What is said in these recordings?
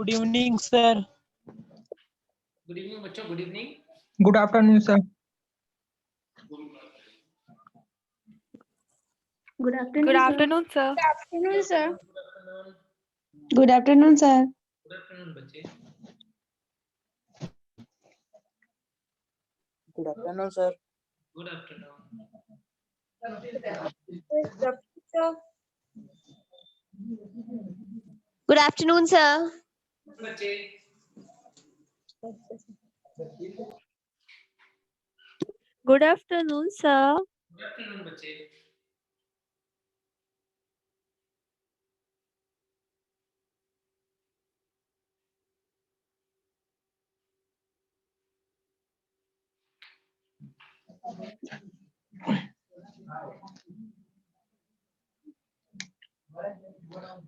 Good evening sir. Good evening बच्चों, good evening. Good afternoon sir. Good afternoon, Good sir. afternoon, sir. Good afternoon, sir. Good afternoon. Good afternoon, sir. Good afternoon बच्चे। Good afternoon sir. Good afternoon. Good afternoon, sir. बच्चे। Good afternoon, sir. Good afternoon बच्चे।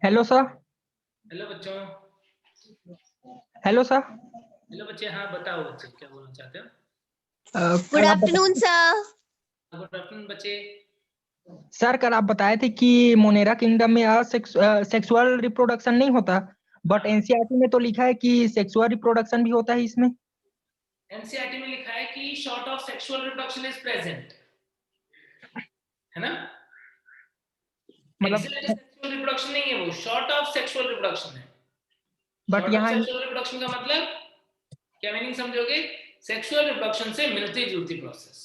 Hello sir. Hello बच्चों। Hello sir. Hello बच्चे, हाँ बताओ बच्चे क्या बोलना चाहते हो? Good afternoon, sir. Good afternoon बच्चे। सर कल आप बताए थे कि मोनेरा किंगडम में सेक्सुअल रिप्रोडक्शन नहीं होता, बट एनसीईआरटी में तो लिखा है कि सेक्सुअल रिप्रोडक्शन भी होता है इसमें। एनसीईआरटी में लिखा है कि short of sexual reproduction is present, है ना? मतलब सेक्सुअल रिप्रोडक्शन नहीं है, वो शॉर्ट ऑफ सेक्सुअल रिप्रोडक्शन है। बट यहाँ सेक्सुअल रिप्रोडक्शन का मतलब क्या मीनिंग समझोगे? सेक्सुअल रिप्रोडक्शन से मिलती जुलती प्रोसेस।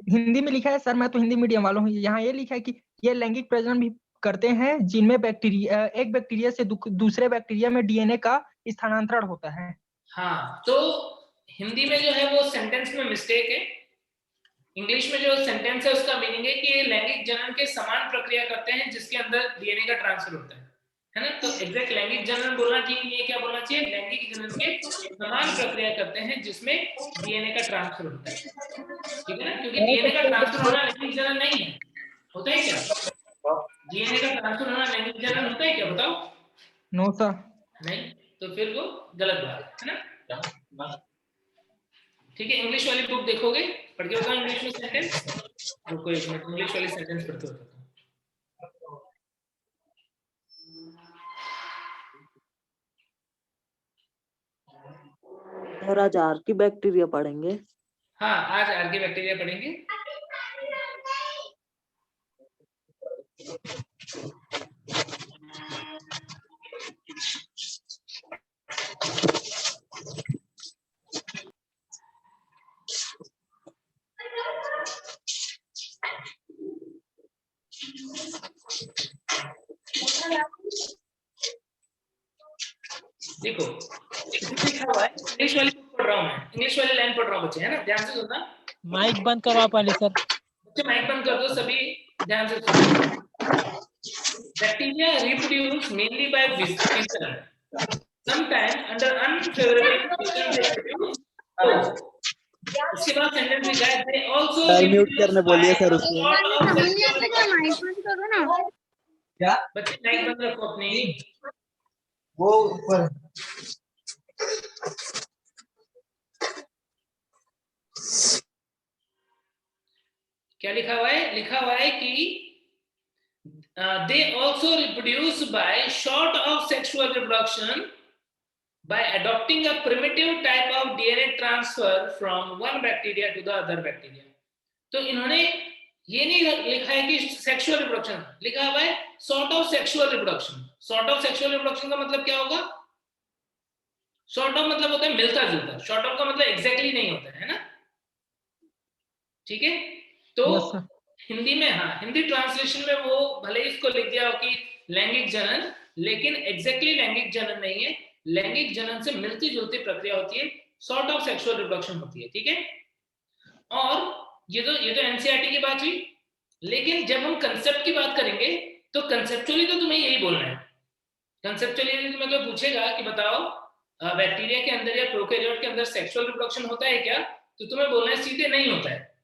हिंदी में लिखा है सर, मैं तो हिंदी मीडियम वाला हूँ। यहाँ ये लिखा है कि ये लैंगिक प्रजनन भी करते हैं जिनमें एक बैक्टीरिया से दूसरे बैक्टीरिया में डीएनए का स्थानांतरण होता है। हाँ, तो हिंदी में जो है वो सेंटेंस में मिस्टेक है। इंग्लिश में जो सेंटेंस है उसका मीनिंग है कि ये लैंगिक जनन के समान प्रक्रिया करते हैं जिसके अंदर डीएनए का ट्रांसफर होता है ना? तो एग्जैक्ट लैंगिक जनन बोलना चाहिए, ये क्या बोलना चाहिए? लैंगिक जनन के समान प्रक्रिया करते हैं जिसमें डीएनए का ट्रांसफर होता है, ठीक है ना? क्योंकि डीएनए का ट्रांसफर होना लैंगिक जनन नहीं है। होता है क्या? डीएनए का ट्रांसफर होना लैंगिक जनन होता है क्या? बताओ। No sir. नहीं, तो फिर वो गलत बात है ना? ठीक है, इंग्लिश वाली बुक देखोगे, पढ़ के बताओ इंग्लिश में सेंटेंस। रुको एक मिनट, इंग्लिश वाली सेंटेंस पढ़ते हो। और आज आर की बैक्टीरिया पढ़ेंगे। हाँ, आज आर की बैक्टीरिया पढ़ेंगे। देखो इसमें लिखा हुआ है, इंग्लिश वाली बुक पढ़ रहा हूँ मैं, इंग्लिश वाली लाइन पढ़ रहा हूँ बच्चे, है ना? ध्यान से सुनना। माइक बंद करो आप पहले सर। बच्चे माइक बंद कर दो, सभी ध्यान से सुनो। Bacteria reproduce mainly by fission. Sometimes under unfavorable conditions they produce growth. इसके बाद सेंटेंस लिखा है they also म्यूट reproduce करने by बोलिए सर a उसको। sort of sexual reproduction. Mic बंद करो ना। क्या बच्चे माइक बंद रखो अपनी। वो ऊपर क्या लिखा हुआ है? लिखा हुआ है कि they also reproduce by short of sexual reproduction by adopting a primitive type of DNA transfer from one bacteria to the other bacteria. तो इन्होंने ये नहीं लिखा है कि सेक्सुअल रिप्रोडक्शन, लिखा हुआ है sort of sexual reproduction. Sort of sexual reproduction का मतलब क्या होगा? सॉर्ट ऑफ मतलब होता है मिलता जुलता, शॉर्ट ऑफ का मतलब एग्जैक्टली नहीं होता है ना? ठीक है, तो yes, हिंदी में, हाँ हिंदी ट्रांसलेशन में वो भले ही इसको लिख दिया हो कि लैंगिक जनन, लेकिन एग्जैक्टली लैंगिक जनन नहीं है। लैंगिक जनन से मिलती जुलती प्रक्रिया होती है, सॉर्ट ऑफ सेक्सुअल रिप्रोडक्शन होती है, ठीक है? और ये तो एनसीईआरटी की बात हुई, लेकिन जब हम कंसेप्ट की बात करेंगे तो कंसेप्चुअली तो तुम्हें यही बोलना है। कंसेप्चुअली यदि तुम्हें कोई पूछेगा कि बताओ बैक्टीरिया के अंदर या प्रोकैरियोट के अंदर सेक्सुअल रिप्रोडक्शन होता है क्या, तो तुम्हें बोलना है सीधे नहीं होता है,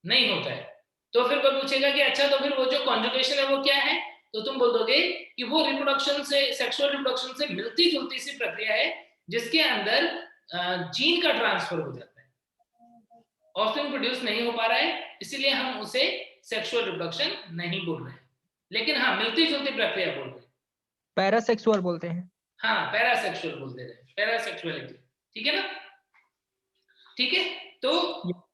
नहीं होता है। तो फिर कोई पूछेगा कि अच्छा तो फिर वो जो कॉन्जुगेशन है वो क्या है, तो तुम बोल दोगे कि वो रिप्रोडक्शन से, सेक्सुअल रिप्रोडक्शन से मिलती जुलती सी प्रक्रिया है जिसके अंदर जीन का ट्रांसफर हो जाता है। ऑफस्प्रिंग प्रोड्यूस नहीं हो पा रहा है, इसीलिए हम उसे सेक्सुअल रिप्रोडक्शन नहीं बोल रहे हैं, लेकिन हाँ मिलती जुलती प्रक्रिया बोल रहे हैं। पैरासेक्सुअल बोलते हैं। हाँ, पैरासेक्सुअल बोलते हैं, पैरासेक्सुअलिटी। ठीक है ना? ठीक है, तो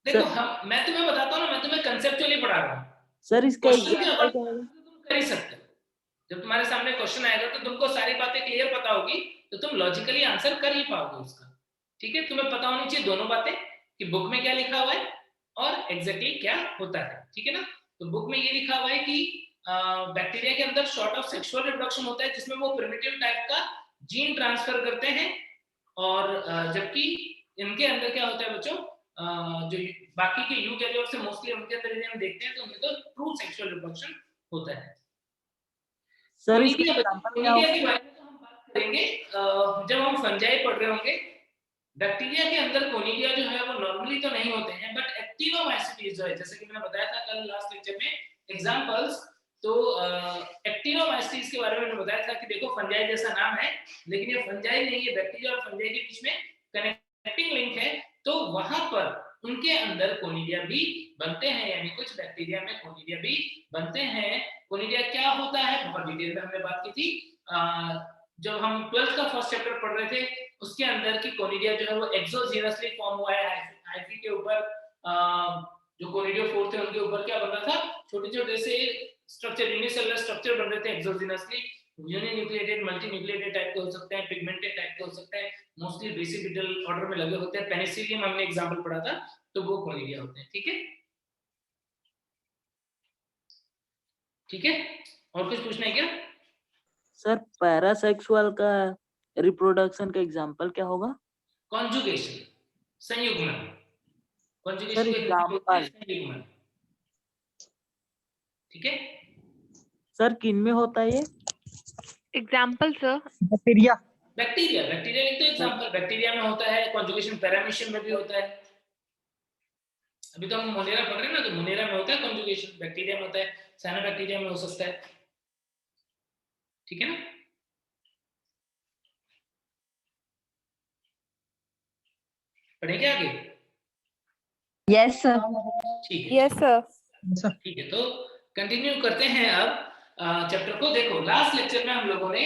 देखो मैं तुम्हें बताता हूँ ना, मैं तुम्हें कंसेप्चुअली पढ़ा रहा हूँ। सर इसका क्वेश्चन के एग्जांपल ऊपर क्या होगा? तुम कर ही सकते हो। जब तुम्हारे सामने क्वेश्चन आएगा तो तुमको सारी बातें क्लियर पता होगी, तो तुम लॉजिकली आंसर कर ही पाओगे उसका। ठीक है, तुम्हें पता होनी चाहिए दोनों बातें, कि बुक में क्या लिखा हुआ है और एग्जैक्टली क्या होता है। ठीक है ना? तो बुक में ये लिखा हुआ है कि बैक्टीरिया के अंदर शॉर्ट ऑफ सेक्सुअल रिप्रोडक्शन होता है, जिसमें वो प्रिमिटिव टाइप का जीन ट्रांसफर करते हैं, और जबकि इनके अंदर क्या होता है बच्चों, जो बाकी के यूकैरियोट से मोस्टली उनके अंदर यदि हम देखते हैं तो उनमें तो ट्रू सेक्सुअल रिप्रोडक्शन होता है। सर इसका कोनिडिया एग्जांपल क्या होगा? के बारे में तो हम बात करेंगे जब हम फंजाई पढ़ रहे होंगे। बैक्टीरिया के अंदर कोनिडिया जो है वो नॉर्मली तो नहीं होते हैं, बट एक्टिनोमाइसीटीज जो है, जैसे कि मैंने बताया था कल लास्ट लेक्चर में एग्जांपल्स, तो एक्टिनोमाइसीटीज के बारे में मैंने बताया था कि देखो फंजाई जैसा नाम है, लेकिन ये फंजाई नहीं है, बैक्टीरिया और फंजाई के बीच में कनेक्टिंग लिंक है, तो वहां पर उनके अंदर कोनिडिया भी बनते हैं, यानी कुछ बैक्टीरिया में कोनिडिया भी बनते हैं। कोनिडिया क्या होता है बहुत डिटेल में हमने बात की थी, जब हम 12th का फर्स्ट चैप्टर पढ़ रहे थे, उसके अंदर की कोनिडिया जो है वो एक्सोजीनसली फॉर्म हुआ है। हाइफी के ऊपर जो कोनिडियोफोर थे उनके ऊपर क्या बन रहा था, छोटे-छोटे से स्ट्रक्चर, यूनिसेलुलर स्ट्रक्चर बन रहे थे एक्सोजीनसली। यूनिन्यूक्लिएटेड, मल्टीन्यूक्लिएटेड टाइप के हो सकते हैं, पिगमेंटेड टाइप के हो सकते हैं, मोस्टली बेसिपिटल ऑर्डर में लगे होते हैं। पेनिसिलियम हमने एग्जांपल पढ़ा था, तो वो कोनिडिया होते हैं। ठीक है, ठीक है, और कुछ पूछना है क्या? सर पैरासेक्सुअल का रिप्रोडक्शन का एग्जांपल क्या होगा? कॉन्जुगेशन, संयुग्मन। सर कॉन्जुगेशन को एग्जांपल संयुग्मन। ठीक है, सर किन में होता है ये? Example sir. बैक्टीरिया। बैक्टीरिया एक तो एग्जांपल बैक्टीरिया में होता है, कॉन्जुगेशन पैरामीशियम में भी होता है। अभी तो हम मोनेरा पढ़ रहे हैं ना, तो मोनेरा में होता है कॉन्जुगेशन, बैक्टीरिया में होता है, साइनोबैक्टीरिया में हो सकता है। ठीक है ना? पढ़ेंगे आगे? Yes, sir. ठीक है, यस सर। ठीक है, तो कंटिन्यू करते हैं अब चैप्टर को। देखो लास्ट लेक्चर में हम लोगों ने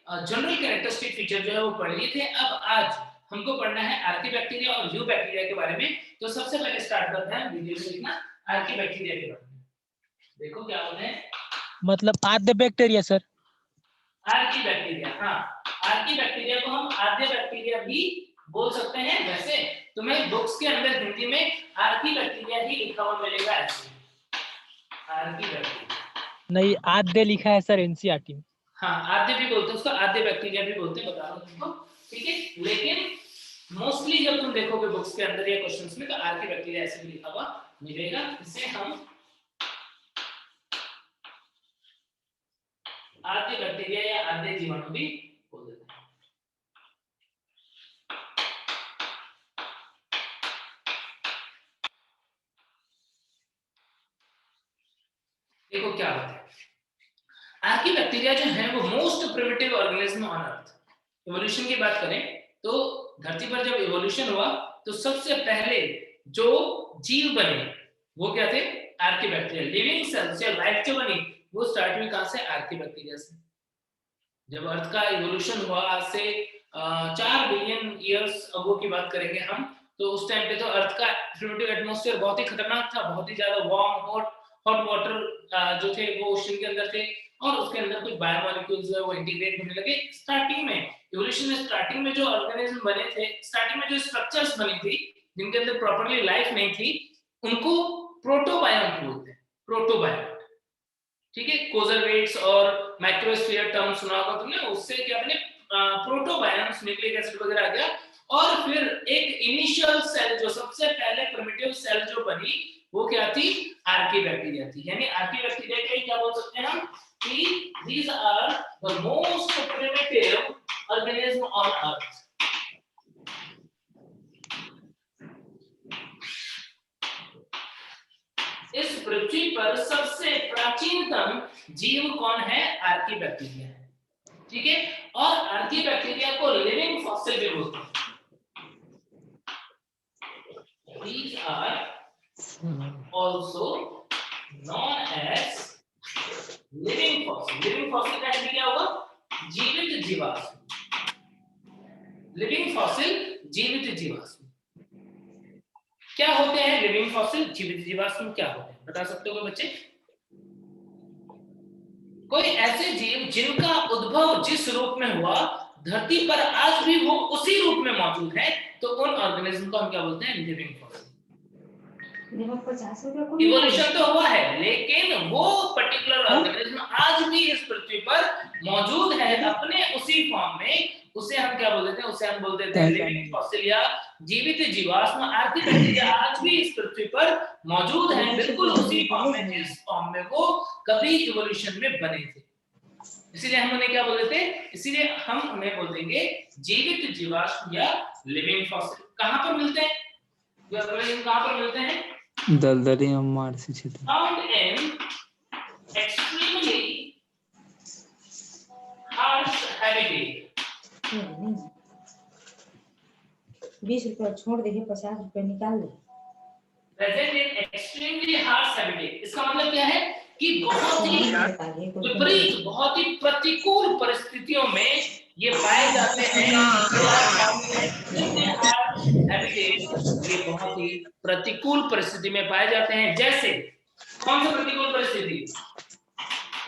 जनरल कैरेक्टरिस्टिक फीचर जो है वो पढ़ लिए थे। अब आज हमको पढ़ना है आर्कीबैक्टीरिया और यूबैक्टीरिया के बारे में। तो सबसे पहले स्टार्ट करते हैं वीडियो में लिखना आर्कीबैक्टीरिया के बारे में। देखो क्या होते हैं मतलब आद्य बैक्टीरिया सर। आर्कीबैक्टीरिया। हाँ, आर्कीबैक्टीरिया को हम आद्य बैक्टीरिया भी बोल सकते हैं। वैसे तुम्हें बुक्स के अंदर हिंदी में आर्कीबैक्टीरिया ही लिखा हुआ मिलेगा, ऐसे आर्कीबैक्टीरिया नहीं, आद्य लिखा है सर एनसीईआरटी में। हाँ, आद्य भी बोलते हैं उसको, आद्य बैक्टीरिया भी बोलते हैं, बता रहा हूं तुमको। ठीक है, लेकिन मोस्टली जब तुम देखोगे बुक्स के अंदर या क्वेश्चंस में, तो आर्कीबैक्टीरिया ऐसे भी लिखा हुआ मिलेगा। इसे हम आद्य बैक्टीरिया या आद्य जीवाणु भी बोल देते हैं। देखो क्या होता है, आर्कीबैक्टीरिया जो है वो most primitive organism on earth. Evolution की बात करें तो धरती पर जब इवोल्यूशन हुआ तो सबसे पहले जो जीव बने वो क्या थे, आर्कीबैक्टीरिया। लिविंग सेल्स या लाइफ जो बनी वो स्टार्ट हुई कहां से, आर्कीबैक्टीरिया से। जब अर्थ का इवोल्यूशन हुआ आज से 4 बिलियन ईयर्स अगो की बात करेंगे हम, तो उस टाइम पे तो अर्थ का प्रिमिटिव एटमॉस्फेयर बहुत ही खतरनाक था, बहुत ही ज्यादा वार्म हॉट वाटर जो थे वो ओशन के अंदर थे, और उसके अंदर कुछ बायोमोलिक्यूल्स जो है वो इंटीग्रेट होने लगे। स्टार्टिंग में इवोल्यूशन में स्टार्टिंग में जो ऑर्गेनिज्म बने थे, स्टार्टिंग में जो स्ट्रक्चर्स बनी थी जिनके अंदर प्रॉपर्ली लाइफ नहीं थी, उनको प्रोटोबायोट बोलते हैं, प्रोटोबायोट। ठीक है, कोजरवेट्स और माइक्रोस्फीयर टर्म सुना होगा तुमने, उससे क्या बने, प्रोटोबायोट्स, न्यूक्लिक एसिड वगैरह आ गया। और फिर एक इनिशियल सेल, जो सबसे पहले प्रिमिटिव सेल जो बनी वो क्या थी, आर्कीबैक्टीरिया थी। यानी आर्कीबैक्टीरिया के क्या बोल सकते हैं हम कि these are the most primitive organism on earth। इस पृथ्वी पर सबसे प्राचीनतम जीव कौन है, आर्कीबैक्टीरिया है। ठीक है, और आर्कीबैक्टीरिया को लिविंग फॉसिल भी बोलते हैं। These are also known as living fossil. Living fossil का क्या होगा, जीवित लिविंग फॉसिल जीवित जीवाश्म। क्या होते हैं लिविंग फॉसिल जीवित जीवाश्म, क्या होते हैं बता सकते हो कोई बच्चे? कोई ऐसे जीव जिनका उद्भव जिस रूप में हुआ धरती पर आज भी वो उसी रूप में मौजूद है, तो उन ऑर्गेनिज्म को हम क्या बोलते हैं? Living fossil. इवोल्यूशन तो हुआ है लेकिन वो पर्टिकुलर ऑर्गेनिज्म आज भी इस पृथ्वी पर मौजूद है अपने उसी फॉर्म में, उसे हम क्या बोल देते हैं? उसे हम बोल देते हैं लिविंग फॉसिल या जीवित जीवाश्म। आर्किया आज भी इस पृथ्वी पर मौजूद है बिल्कुल उसी फॉर्म में जिस फॉर्म में वो कभी इवोल्यूशन में बने थे, इसीलिए हम उन्हें क्या बोल देते हैं? इसीलिए हम उन्हें बोल देंगे जीवित जीवाश्म या लिविंग फॉसिल। कहां पर मिलते हैं? कहां पर मिलते हैं? दलदली मार्सी क्षेत्र। Found in extremely harsh habitat. 20 रुपए छोड़ देखिए, 50 रुपए निकाल ले। Present in extremely harsh habitat. इसका मतलब क्या है कि बहुत ही विपरीत, बहुत ही प्रतिकूल परिस्थितियों में ये पाए जाते हैं। ये बहुत ही प्रतिकूल परिस्थिति में पाए जाते हैं। जैसे कौन सी प्रतिकूल परिस्थिति?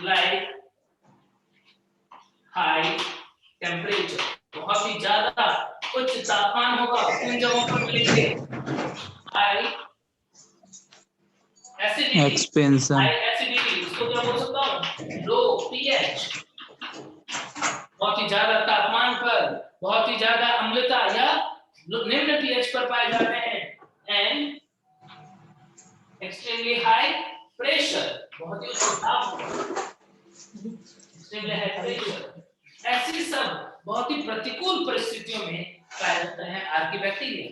लाइक हाई टेम्परेचर, बहुत ही ज्यादा उच्च तापमान होगा उन जगहों पर मिलेंगे। High acidity, expansion, high acidity, इसको क्या बोल सकता हूँ? लो पीएच, बहुत ही ज्यादा तापमान पर बहुत ही ज्यादा अम्लता या निम्न पीएच पर पाए जाते हैं। एंड एक्सट्रीमली हाई प्रेशर, बहुत ही उच्च दाब, एक्सट्रीमली हाई प्रेशर। ऐसी सब बहुत ही प्रतिकूल परिस्थितियों में पाया जाता है आर्किबैक्टीरिया।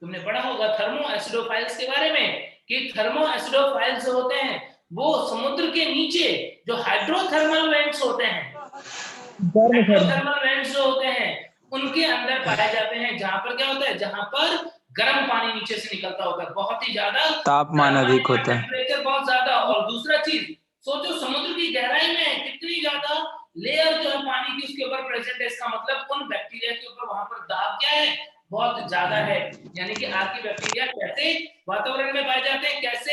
तुमने पढ़ा होगा थर्मो एसिडोफाइल्स के बारे में कि थर्मो एसिडोफाइल्स जो होते हैं वो समुद्र के नीचे जो हाइड्रोथर्मल वेंट्स होते हैं, हाइड्रोथर्मल वेंट्स जो होते हैं उनके अंदर पाए जाते हैं, जहां पर क्या होता है? जहां पर गर्म पानी नीचे से निकलता होता है, बहुत ही ज्यादा तापमान अधिक होता है, टेम्परेचर बहुत ज्यादा। और दूसरा चीज सोचो, समुद्र की गहराई में कितनी ज्यादा लेयर जो है पानी की उसके ऊपर प्रेजेंट है, इसका मतलब उन बैक्टीरिया के ऊपर वहां पर दाब क्या है? बहुत ज्यादा है। यानी कि आर्किबैक्टीरिया कैसे वातावरण में पाए जाते हैं, कैसे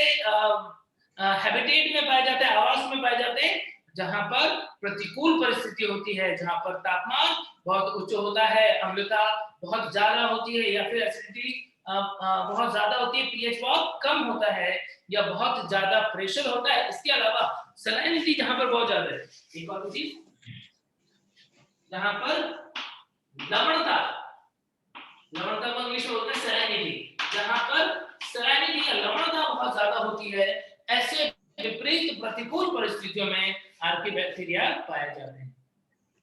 हैबिटेट में पाए जाते हैं, आवास में पाए जाते हैं, जहां पर प्रतिकूल परिस्थिति होती है, जहां पर तापमान बहुत उच्च होता है, अम्लता बहुत ज्यादा होती है, या फिर एसिडिटी बहुत ज्यादा होती है, पीएच बहुत कम होता है, या बहुत ज्यादा प्रेशर होता है। इसके अलावा सलाइनिटी जहां पर बहुत ज्यादा है, एक और चीज जहां पर लवणता, लवणता को इंग्लिश में बोलते हैं सलाइनिटी, जहां पर सलाइनिटी या लवणता बहुत ज्यादा होती है, ऐसे विपरीत प्रतिकूल परिस्थितियों में आर्किबैक्टीरिया पाए जाते हैं।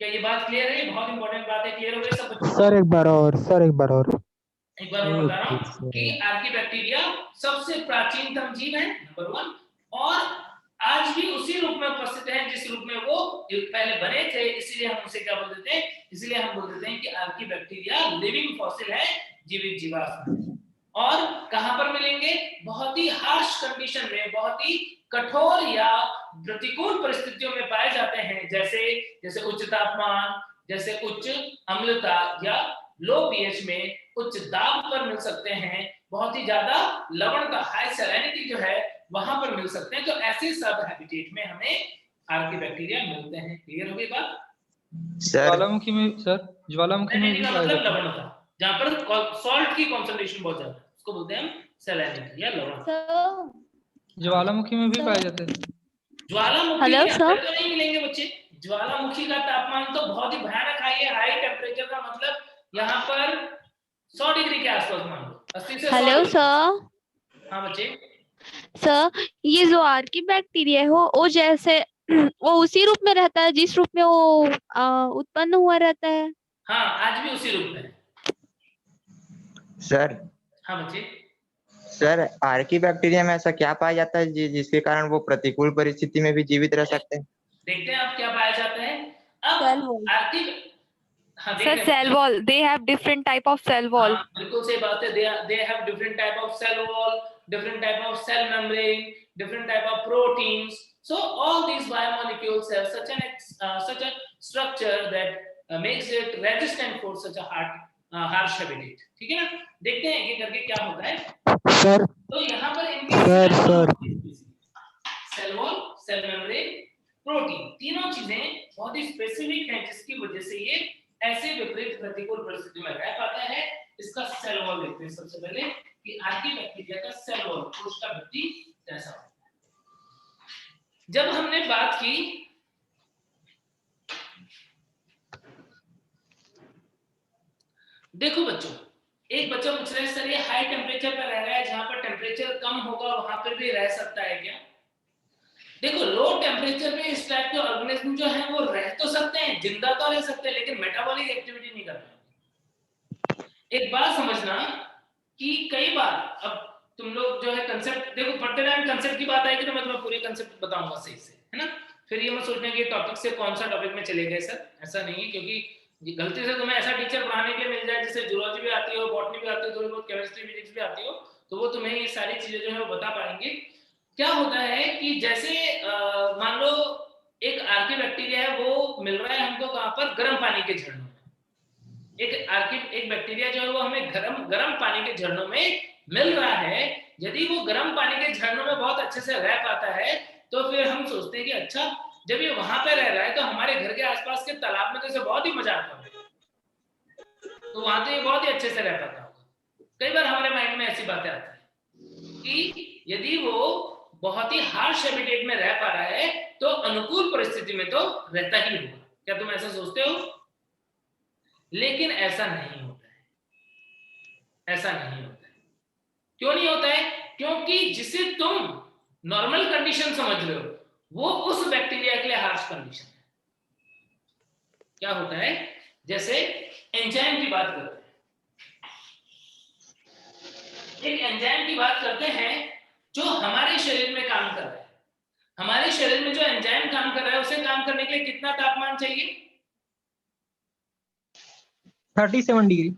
क्या ये बात क्लियर है? बहुत इंपॉर्टेंट बात है। क्लियर हो गई सब बच्चों? सर एक बार और एक बार और बता रहा हूं कि आर्किबैक्टीरिया सबसे प्राचीनतम जीव है, नंबर 1, और आज भी उसी रूप में उपस्थित है जिस रूप में वो पहले बने थे, इसीलिए हम उसे क्या बोल देते हैं? इसलिए हम बोल देते हैं कि आर्किबैक्टीरिया लिविंग फॉसिल है, जीवित जीवाश्म। और कहां पर मिलेंगे? बहुत ही हार्श कंडीशन में, बहुत ही कठोर या प्रतिकूल परिस्थितियों में पाए जाते हैं, जैसे उच्च तापमान, जैसे उच्च अम्लता या लो पीएच में उच्च दाब पर मिल सकते हैं, बहुत ही ज्यादा लवणता हाई सैलिनिटी जो है वहां पर मिल सकते हैं। तो ऐसे सब हैबिटेट में हमें आर्किबैक्टीरिया मिलते हैं। क्लियर हो गई बात? ज्वालामुखी में सर, ज्वालामुखी में भी मतलब लवणता, जहां पर सॉल्ट की कंसंट्रेशन बहुत ज्यादा है, उसको बोलते हैं हम सैलिनिटी या लवणता। ज्वालामुखी में भी पाए जाते हैं। ज्वालामुखी हेलो के सर, अंदर तो नहीं मिलेंगे बच्चे। ज्वालामुखी का तापमान तो बहुत ही भयानक हाई है। हाई टेम्परेचर का मतलब यहाँ पर 100 डिग्री के आसपास मान लो, 80 से 100 हेलो डिग्री। सर। हाँ बच्चे, सर ये जो आर्किबैक्टीरिया है वो जैसे वो उसी रूप में रहता है जिस रूप में वो उत्पन्न हुआ रहता है। हाँ आज भी उसी रूप में है। सर हाँ बच्चे, सर आर्किबैक्टीरिया में ऐसा क्या पाया जाता है जिसके कारण वो प्रतिकूल परिस्थिति में भी जीवित रह सकते हैं? देखते हैं आप क्या पाया जाता है। अब हाँ sir cell wall, they have different type of cell wall. बिल्कुल सही बात है। they have different type of cell wall, different type of cell membrane, different type of proteins. So all these biomolecules have such a structure that makes it resistant for such a harsh habitat. ठीक है ना, देखते हैं कि करके क्या होता है। सर तो यहाँ पर sir cell wall, cell membrane, protein, तीनों चीजें बहुत ही स्पेसिफिक हैं जिसकी वजह से ये ऐसे विपरीत प्रतिकूल परिस्थितियों में रह पाता है। इसका सेल वॉल देखते हैं सबसे पहले कि आर्की बैक्टीरिया का सेल वॉल कोश का भित्ति कैसा होता है। जब हमने बात की देखो बच्चों, एक बच्चा पूछ रहा है सर ये हाई टेम्परेचर पर रह रहा है, जहां पर टेम्परेचर कम होगा वहां पर भी रह सकता है क्या? देखो लो टेम्परेचर पे इस टाइप के ऑर्गेनिज्म जो है वो रह तो सकते हैं, जिंदा तो रह सकते हैं, लेकिन मेटाबॉलिक एक्टिविटी नहीं कर पाएंगे। एक बात समझना कि कई बार अब तुम लोग जो है कंसेप्ट देखो पढ़ते टाइम कंसेप्ट की बात आएगी तो मैं तुम्हें पूरे कंसेप्ट बताऊंगा सही से, है ना। फिर ये मत सोचना कि टॉपिक से कौन सा टॉपिक में चले गए सर, ऐसा नहीं है, क्योंकि गलती से तुम्हें ऐसा टीचर पढ़ाने के लिए मिल जाए जिससे जूलॉजी भी आती हो, बॉटनी भी आती हो, थोड़ी बहुत केमिस्ट्री फिजिक्स भी आती हो, तो वो तुम्हें ये सारी चीजें जो है वो बता पाएंगे। क्या होता है कि जैसे मान लो एक आर्की बैक्टीरिया है, वो मिल रहा है हमको कहां पर, गर्म पानी के झरनों में। एक बैक्टीरिया जो है वो हमें गर्म पानी के झरनों में मिल रहा है। यदि वो गर्म पानी के झरनों में बहुत अच्छे से रह पाता है तो फिर हम सोचते हैं कि अच्छा जब ये वहां पे रह रहा है तो हमारे घर के आसपास के तालाब में तो इसे बहुत ही मजा आता होगा, तो वहां तो ये बहुत ही अच्छे से रह पाता होगा। कई बार हमारे माइंड में ऐसी बातें आती है कि यदि वो बहुत ही हार्श हैबिटेट में रह पा रहा है तो अनुकूल परिस्थिति में तो रहता ही होगा। क्या तुम ऐसा सोचते हो? लेकिन ऐसा नहीं होता है, ऐसा नहीं होता है। क्यों नहीं होता है? क्योंकि जिसे तुम नॉर्मल कंडीशन समझ रहे हो वो उस बैक्टीरिया के लिए हार्श कंडीशन है। क्या होता है, जैसे एंजाइम की बात करते हैं, एक एंजाइम की बात करते हैं जो हमारे शरीर में काम कर रहा है। हमारे शरीर में जो एंजाइम काम कर रहा है उसे काम करने के लिए कितना तापमान चाहिए? 37 डिग्री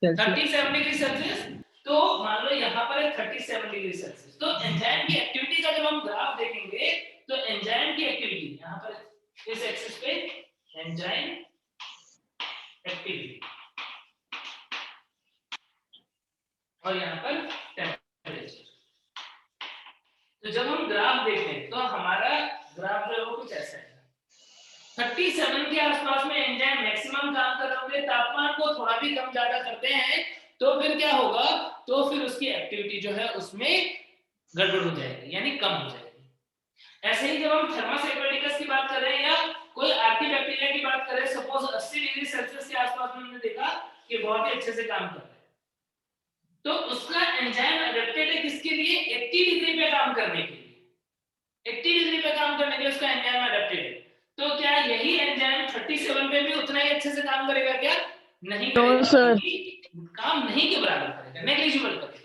37 डिग्री सेल्सियस। तो मान लो यहाँ पर है 37 डिग्री सेल्सियस। तो एंजाइम की एक्टिविटी का जब हम ग्राफ देखेंगे तो एंजाइम की एक्टिविटी यहाँ पर इस एक्सिस पे एंजाइम एक्टिविटी और यहाँ पर टेम्परेचर। तो जब हम ग्राफ देखें तो हमारा ग्राफ जो है वो कुछ ऐसा है। 37 के आसपास में एंजाइम मैक्सिमम काम कर रहे होंगे, तापमान को थोड़ा भी कम ज्यादा करते हैं तो फिर क्या होगा, तो फिर उसकी एक्टिविटी जो है उसमें गड़बड़ हो जाएगी, यानी कम हो जाएगी। ऐसे ही जब हम थर्मस एक्वेटिकस की बात कर रहे हैं या कोई आर्की बैक्टीरिया की बात कर रहे हैं, सपोज 80 डिग्री सेल्सियस के आसपास में हमने देखा कि बहुत ही अच्छे से काम कर रहा है, तो उसका एंजाइम एडेप्टेड है किसके लिए? 80 डिग्री पे काम करने के लिए। 80 डिग्री पे काम करने के लिए उसका एंजाइम एडेप्टेड है। तो क्या यही एंजाइम 37 पे भी उतना ही अच्छे से काम करेगा क्या? नहीं करेगा, काम नहीं के बराबर करेगा, नेग्लिजिबल करेगा।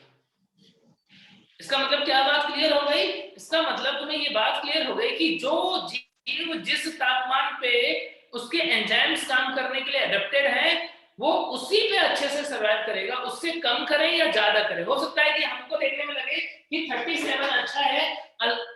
इसका मतलब क्या बात क्लियर हो गई? इसका मतलब तुम्हें ये बात क्लियर हो गई कि जो जीव जिस तापमान पे उसके एंजाइम्स काम करने के लिए एडेप्टेड है वो उसी पे अच्छे से सर्वाइव करेगा। उससे कम करे या ज्यादा करे, हो सकता है कि हमको देखने में लगे कि 37 अच्छा है,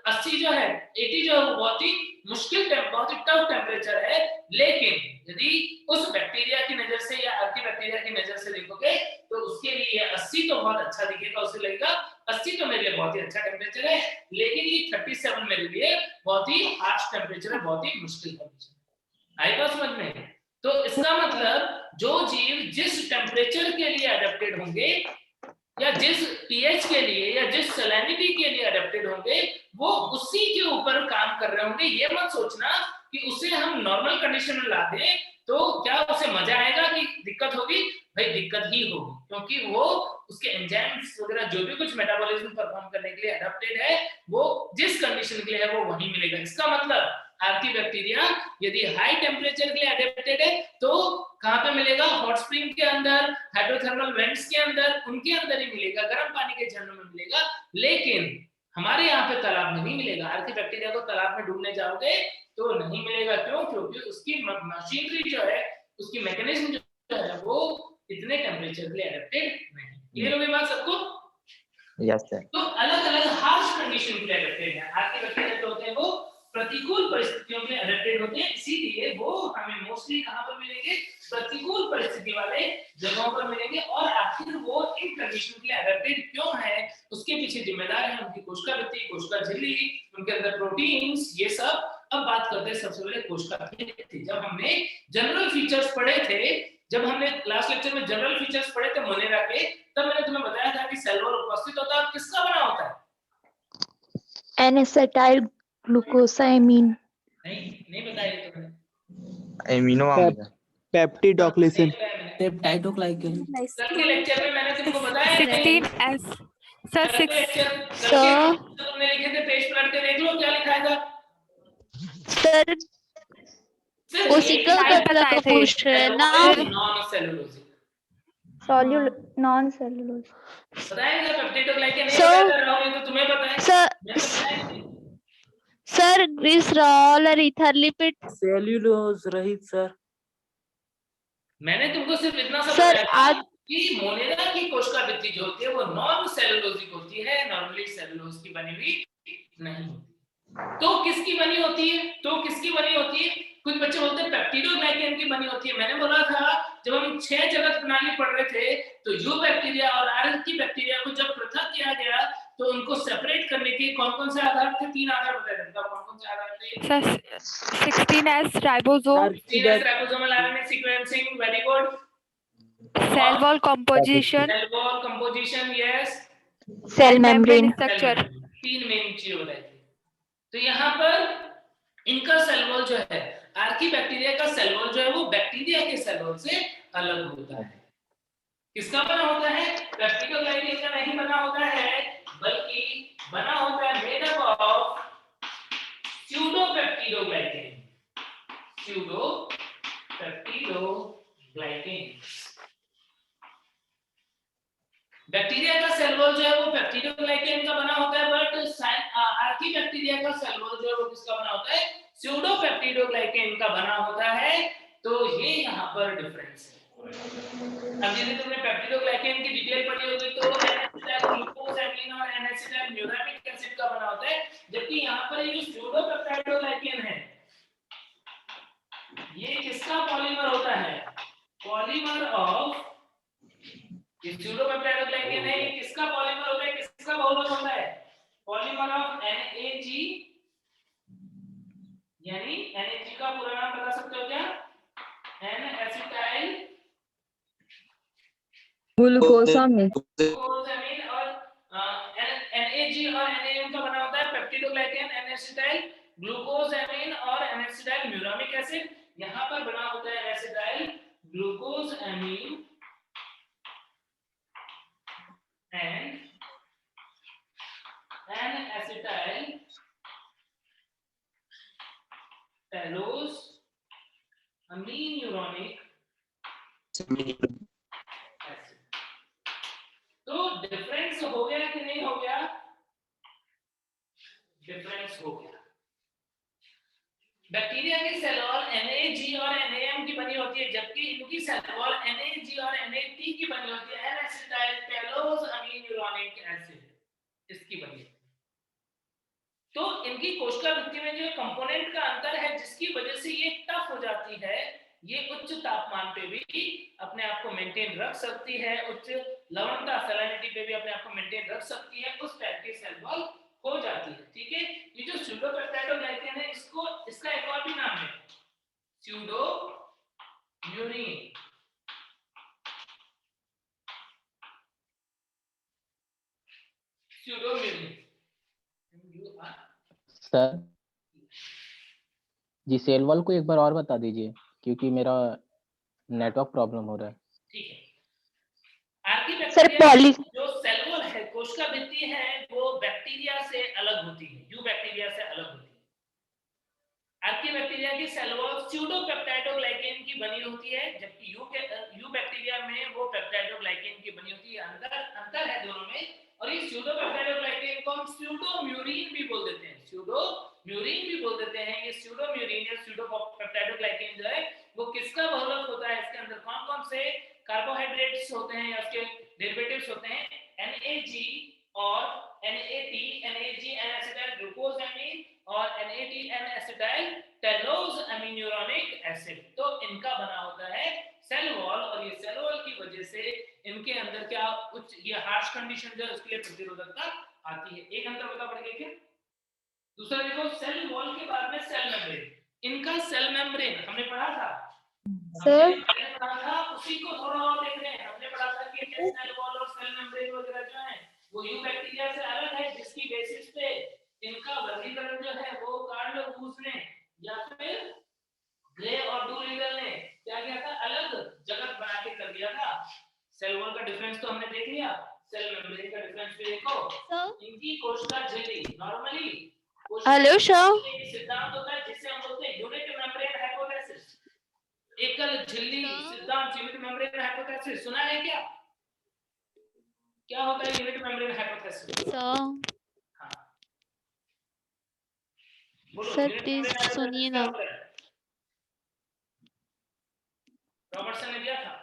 80 जो है 80 जो है वो बहुत ही मुश्किल, बहुत ही टफ टेम्परेचर है, लेकिन यदि उस बैक्टीरिया की नजर से या आर्की बैक्टीरिया की नजर से देखोगे तो उसके लिए 80 तो बहुत अच्छा दिखेगा, उसे लगेगा 80 तो मेरे लिए बहुत ही अच्छा टेम्परेचर है, लेकिन ये 37 मेरे लिए बहुत ही हार्श टेम्परेचर है, बहुत ही मुश्किल टेम्परेचर। आई बात समझ में? तो इसका मतलब जो जीव जिस टेम्परेचर के लिए एडेप्टेड होंगे या जिस पीएच के लिए या जिस सैलिनिटी के लिए एडेप्टेड होंगे वो उसी के ऊपर काम कर रहे होंगे। ये मत सोचना कि उसे हम नॉर्मल कंडीशन में ला दें तो क्या उसे मजा आएगा कि दिक्कत होगी। भाई दिक्कत ही होगी, क्योंकि वो उसके एंजाइम्स वगैरह जो भी कुछ मेटाबॉलिज्म परफॉर्म करने के लिए एडेप्टेड है वो जिस कंडीशन के लिए है वो वहीं मिलेगा। इसका मतलब आर्की बैक्टीरिया यदि हाई टेम्परेचर के लिए एडेप्टेड है तो कहां पे मिलेगा? हॉट स्प्रिंग के अंदर, हाइड्रोथर्मल वेंट्स के अंदर, उनके अंदर ही मिलेगा, गर्म पानी के झरनों में मिलेगा। लेकिन हमारे यहाँ पे तालाब में नहीं मिलेगा। आर्की बैक्टीरिया को तालाब में डूबने जाओगे तो नहीं मिलेगा। क्यों? क्योंकि उसकी मशीनरी जो है, उसकी मैकेनिज्म जो है वो इतने टेम्परेचर के लिए एडेप्टेड नहीं। क्लियर हो गई बात सबको? Yes sir. तो अलग अलग हार्श कंडीशन के लिए एडेप्टेड है। आर्की बैक्टीरिया जो होते हैं वो प्रतिकूल परिस्थितियों में एडेप्टेड होते हैं, इसीलिए वो हमें मोस्टली कहां पर मिलेंगे? प्रतिकूल परिस्थिति वाले जगहों पर मिलेंगे और आखिर वो इन कंडीशन के लिए एडेप्टेड क्यों है उसके पीछे जिम्मेदार है उनकी कोशिका भित्ति, कोशिका झिल्ली, उनके अंदर प्रोटीन्स, ये सब। अब बात करते हैं सबसे पहले कोशिका भित्ति। जब हमने जनरल फीचर्स पढ़े थे, जब हमने लास्ट लेक्चर में जनरल फीचर्स पढ़े थे मोनेरा के, तब मैंने तुम्हें बताया था कि सेल वॉल उपस्थित होता है, किसका बना होता है? N-acetyl glucosamine. नहीं बताया तुमने। एमिनो अम्ल। पेप्टिडोग्लाइसिन। पेप्टाइडोग्लाइकन। कल के लेक्चर में मैंने तुमको बताया 16S सर कल के 6 लेक्चर सर तुमने लिखे थे, पेज पलट के देख लो क्या लिखा है था। सर कोशिका गठन का पूछ रहे हैं ना नॉन सेलुलोजिक Non-cellulose. बताएगा पेप्टिडोग्लाइकन नहीं So- बता रहा हूं, ये तो तुम्हें पता है। सर मैं बताया नहीं। सर ग्लिसरॉल और इथरलिपिड सेल्यूलोज रहित सर। मैंने तुमको सिर्फ इतना सा सर, बताया था आज- कि मोनेरा की कोशिका भित्ति जो होती है वो नॉन सेलुलोजिक होती है, नॉर्मली सेलुलोज की बनी हुई नहीं। तो किसकी बनी होती है? कुछ बच्चे बोलते हैं पेप्टिडोग्लाइकन की बनी होती है। मैंने बोला था जब हम 6 जगत प्रणाली पढ़ रहे थे तो यू बैक्टीरिया और आर की बैक्टीरिया को जब पृथक किया गया तो उनको सेपरेट करने के कौन-कौन से आधार थे? 3 आधार बताए थे। कौन-कौन से आधार थे? Sir 16S ribosome serious ribosomal RNA sequencing, very good. Cell wall composition cell wall composition, yes. Cell membrane. Structure 3 main चीजें बताई थी। तो यहाँ पर इनका सेल वॉल जो है, आर्की बैक्टीरिया का सेल वॉल जो है वो बैक्टीरिया के सेल वॉल से अलग होता है। किसका बना होता है? पेप्टिडोग्लाइकन का नहीं बना होता है, बल्कि बना होता है मेड अप ऑफ स्यूडोपेप्टिडोग्लाइकन। बैक्टीरिया का सेल वॉल जो है वो पेप्टिडोग्लाइकन का बना होता है, बट आर्की बैक्टीरिया का सेल वॉल जो है वो किसका बना होता है? स्यूडोपेप्टिडोग्लाइकन का बना होता है। तो ये यहाँ पर डिफरेंस है। अब यदि तुमने पेप्टिडोग्लाइकन की डिटेल पढ़ी होगी तो N-acetyl ग्लूकोसैमीन और N-acetyl म्यूरामिक एसिड का बना होता है, जबकि यहाँ पर ये स्यूडोपेप्टाइडोग्लाइकन है, ये किसका पॉलीमर होता है? पॉलीमर ऑफ स्यूडोपेप्टाइडोग्लाइकन है, ये किसका पॉलीमर होता है? किसका बहुलक होता है? पॉलीमर ऑफ NAG, यानी NAG का पूरा नाम बता सकते हो क्या? N-acetyl glucosamine. ग्लूकोसामिन और NAG और NAM का बना होता है पेप्टिडोग्लाइकन, N-acetyl ग्लूकोसामिन और N-acetyl म्यूरामिक एसिड। यहाँ पर बना होता है N-acetyl glucosamine and N-acetyl tallose aminuronic acid। तो डिफरेंस हो गया कि नहीं हो गया? डिफरेंस हो गया। बैक्टीरिया की सेल वॉल NAG और NAM की बनी होती है, जबकि इनकी सेल वॉल NAG और NAT की बनी होती है, N-acetyl tallose aminuronic acid इसकी बनी है। तो इनकी कोशिका भित्ति में जो कंपोनेंट का अंतर है, जिसकी वजह से ये टफ हो जाती है, ये उच्च तापमान पे भी अपने आप को मेंटेन रख सकती है, उच्च लवणता सैलिनिटी पे भी अपने आप को मेंटेन रख सकती है, उस टाइप की सेल वॉल हो जाती है। ठीक है, ये जो स्यूडोपेप्टाइडोग्लाइकन है, इसका एक और भी नाम है स्यूडोम्यूरिन। सर जी सेल वॉल को एक बार और बता दीजिए, क्योंकि मेरा नेटवर्क प्रॉब्लम हो रहा है। ठीक है, आर्की सर पॉली जो सेल वॉल है, कोशिका भित्ति है, वो बैक्टीरिया से अलग होती है, यू बैक्टीरिया से अलग होती है। आर्की बैक्टीरिया की सेल वॉल स्यूडोपेप्टाइडोग्लाइकन की बनी होती है, जबकि यू बैक्टीरिया में वो पेप्टाइडोग्लाइकन की बनी होती है। अंतर है दोनों में। और ये स्यूडोपेप्टाइडोग्लाइकन को हम स्यूडोम्यूरिन भी बोल देते हैं, स्यूडोम्यूरिन भी बोल देते हैं। ये स्यूडोम्यूरिन या स्यूडोपेप्टाइडोग्लाइकन जो है वो किसका बहुलक होता है? इसके अंदर कौन-कौन से कार्बोहाइड्रेट्स होते हैं या उसके डेरिवेटिव्स होते हैं? NAG और NAT, NAG N-acetyl ग्लूकोसामिन और NAT N-acetyl tallose aminuronic acid। तो इनका बना होता है सेल वॉल, और ये सेल वॉल की वजह से इनके अंदर क्या उच्च ये हार्श कंडीशन जो है उसके लिए प्रतिरोधकता आती है। एक अंतर बता पड़ गया क्या? दूसरा देखो, सेल वॉल के बाद में सेल मेम्ब्रेन, इनका सेल मेम्ब्रेन हमने पढ़ा था सर पढ़ा था, उसी को थोड़ा और देख रहे हैं। हमने पढ़ा था कि सेल वॉल और सेल मेम्ब्रेन वगैरह जो है वो यू बैक्टीरिया से अलग है, जिसकी बेसिस पे इनका वर्गीकरण जो है वो कार्ल वूस ने या फिर ग्रे और डूलिटल ने क्या किया था, अलग जगत बना के कर दिया था। सेल वॉल का डिफरेंस तो हमने देख लिया, सेल मेम्ब्रेन का डिफरेंस भी देखो। इनकी कोशिका झिल्ली नॉर्मली हेलो सर, सिद्धांत होता है जिससे हम बोलते हैं यूनिट मेम्ब्रेन हाइपोथेसिस, एकल झिल्ली सिद्धांत, यूनिट मेम्ब्रेन हाइपोथेसिस सुना है क्या? क्या होता है यूनिट मेम्ब्रेन हाइपोथेसिस? हाँ बोलो, सर यूनिट प्लीज मेम्ब्रेन सुनिए हाइपोथेसिस क्या ना। होता है? रॉबर्टसन ने दिया था,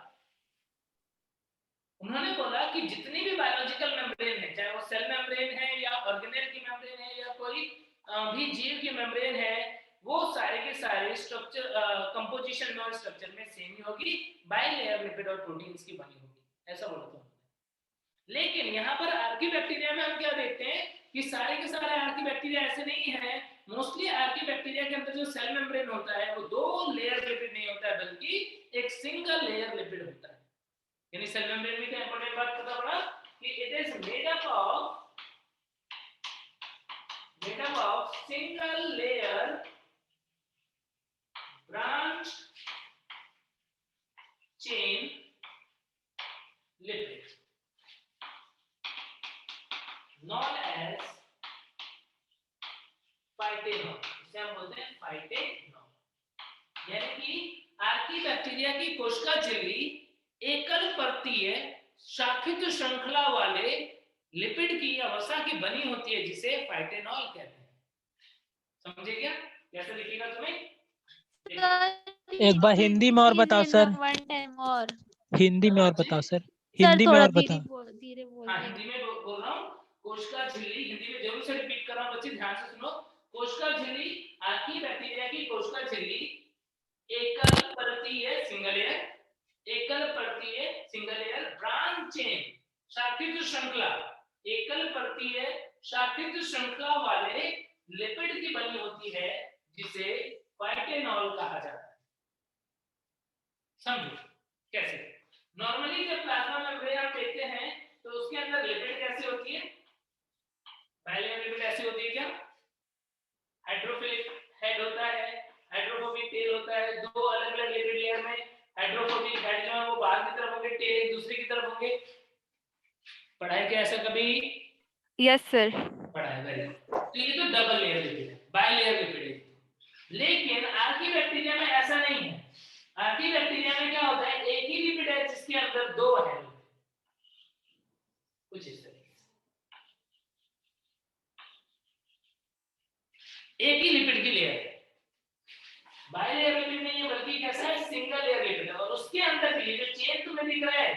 उन्होंने बोला कि जितनी भी बायोलॉजिकल मेम्ब्रेन है, चाहे वो सेल मेम्ब्रेन है या ऑर्गेनेल की मेम्ब्रेन है या कोई भी जीव की मेम्ब्रेन है, वो सारे के सारे स्ट्रक्चर कंपोजिशन में और स्ट्रक्चर में सेम ही होगी, बाइलेयर लिपिड और प्रोटीन्स की बनी होगी, ऐसा बोला था। लेकिन यहाँ पर आर्की बैक्टीरिया में हम क्या देखते हैं कि सारे के सारे आर्की बैक्टीरिया ऐसे नहीं है। मोस्टली आर्की बैक्टीरिया के अंदर जो सेल मेम्ब्रेन होता है वो 2 लेयर लिपिड नहीं होता है, बल्कि एक सिंगल लेयर लिपिड होता है। यानी सेल मेम्ब्रेन में क्या इंपॉर्टेंट बात पता पड़ा कि it is made up of single layer branch chain lipid known as फाइटेनॉल, इसे हम बोलते हैं फाइटेनॉल। यानी कि आर्की बैक्टीरिया की कोशिका झिल्ली एकल परतीय शाखित श्रृंखला वाले लिपिड की अवस्था की बनी होती है, जिसे फाइटेनॉल कहते हैं। समझे क्या? कैसे लिखेगा तुम्हें? एक बार हिंदी में और बताओ सर, वन टाइम और हिंदी में और बताओ सर, सर हिंदी में थोड़ा और बताओ। धीरे बोल हाँ हिंदी में बोल रहा हूँ। कोशिका झिल्ली हिंदी में जरूर से रिपीट कर रहा हूँ बच्चे, ध्यान से सुनो। कोशिका झिल्ली, आर्की बैक्टीरिया की कोशिका झिल्ली एकल परतीय सिंगल लेयर, एकल परतीय सिंगल लेयर ब्रांच चेन शाखित श्रृंखला, एकल परतीय शाखित श्रृंखला वाले लिपिड की बनी होती है, जिसे फाइटेनॉल कहा जाता है। समझो कैसे? नॉर्मली जब प्लाज्मा मेम्ब्रेन आप देखते हैं तो उसके अंदर लिपिड कैसे होती है? बाइलेयर लिपिड ऐसी होती है क्या? हाइड्रोफिलिक हेड होता है, हाइड्रोफोबिक टेल होता है। 2 अलग-अलग लिपिड लेयर में हाइड्रोफोबिक हेड जो है वो बाहर की तरफ होंगे, टेल एक दूसरे की तरफ होंगे। पढ़ाई क्या ऐसा कभी? Yes sir. पढ़ाई वेरी। तो ये तो डबल लेयर लिपिड है, बाइलेयर लिपिड है। लेकिन आर्की बैक्टीरिया में ऐसा नहीं है। आर्की बैक्टीरिया में क्या होता है, एक ही लिपिड है जिसके अंदर 2 है, कुछ इस तरह एक ही लिपिड की लेयर है। बाइलेयर लिपिड नहीं है, बल्कि कैसा है, सिंगल लेयर लिपिड है। और उसके अंदर भी जो चेन तुम्हें दिख रहा है,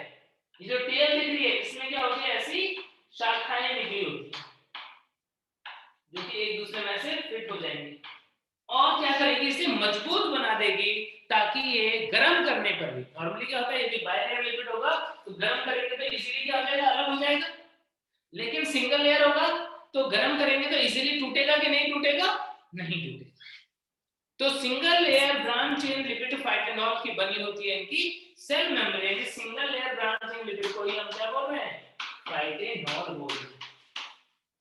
ये जो टेल दिख रही है, इसमें क्या होती है, ऐसी शाखाएं निकली होती है जो कि एक दूसरे में से फिट हो जाएंगी और क्या करेगी, इसे मजबूत बना देगी, ताकि ये गर्म करने पर भी, नॉर्मली क्या होता है, यदि बाइलेयर लिपिड होगा तो गर्म करेंगे तो इजीली क्या हो जाएगा, अलग हो जाएगा। लेकिन सिंगल लेयर होगा तो गर्म करेंगे तो इजीली टूटेगा कि नहीं टूटेगा? नहीं टूटेगा। तो single layer branch chain lipid phytanol की बनी होती है इनकी cell membrane. Single layer branch chain lipid को ही हम क्या बोल रहे हैं, फाइटेनॉल बोल रहे हैं।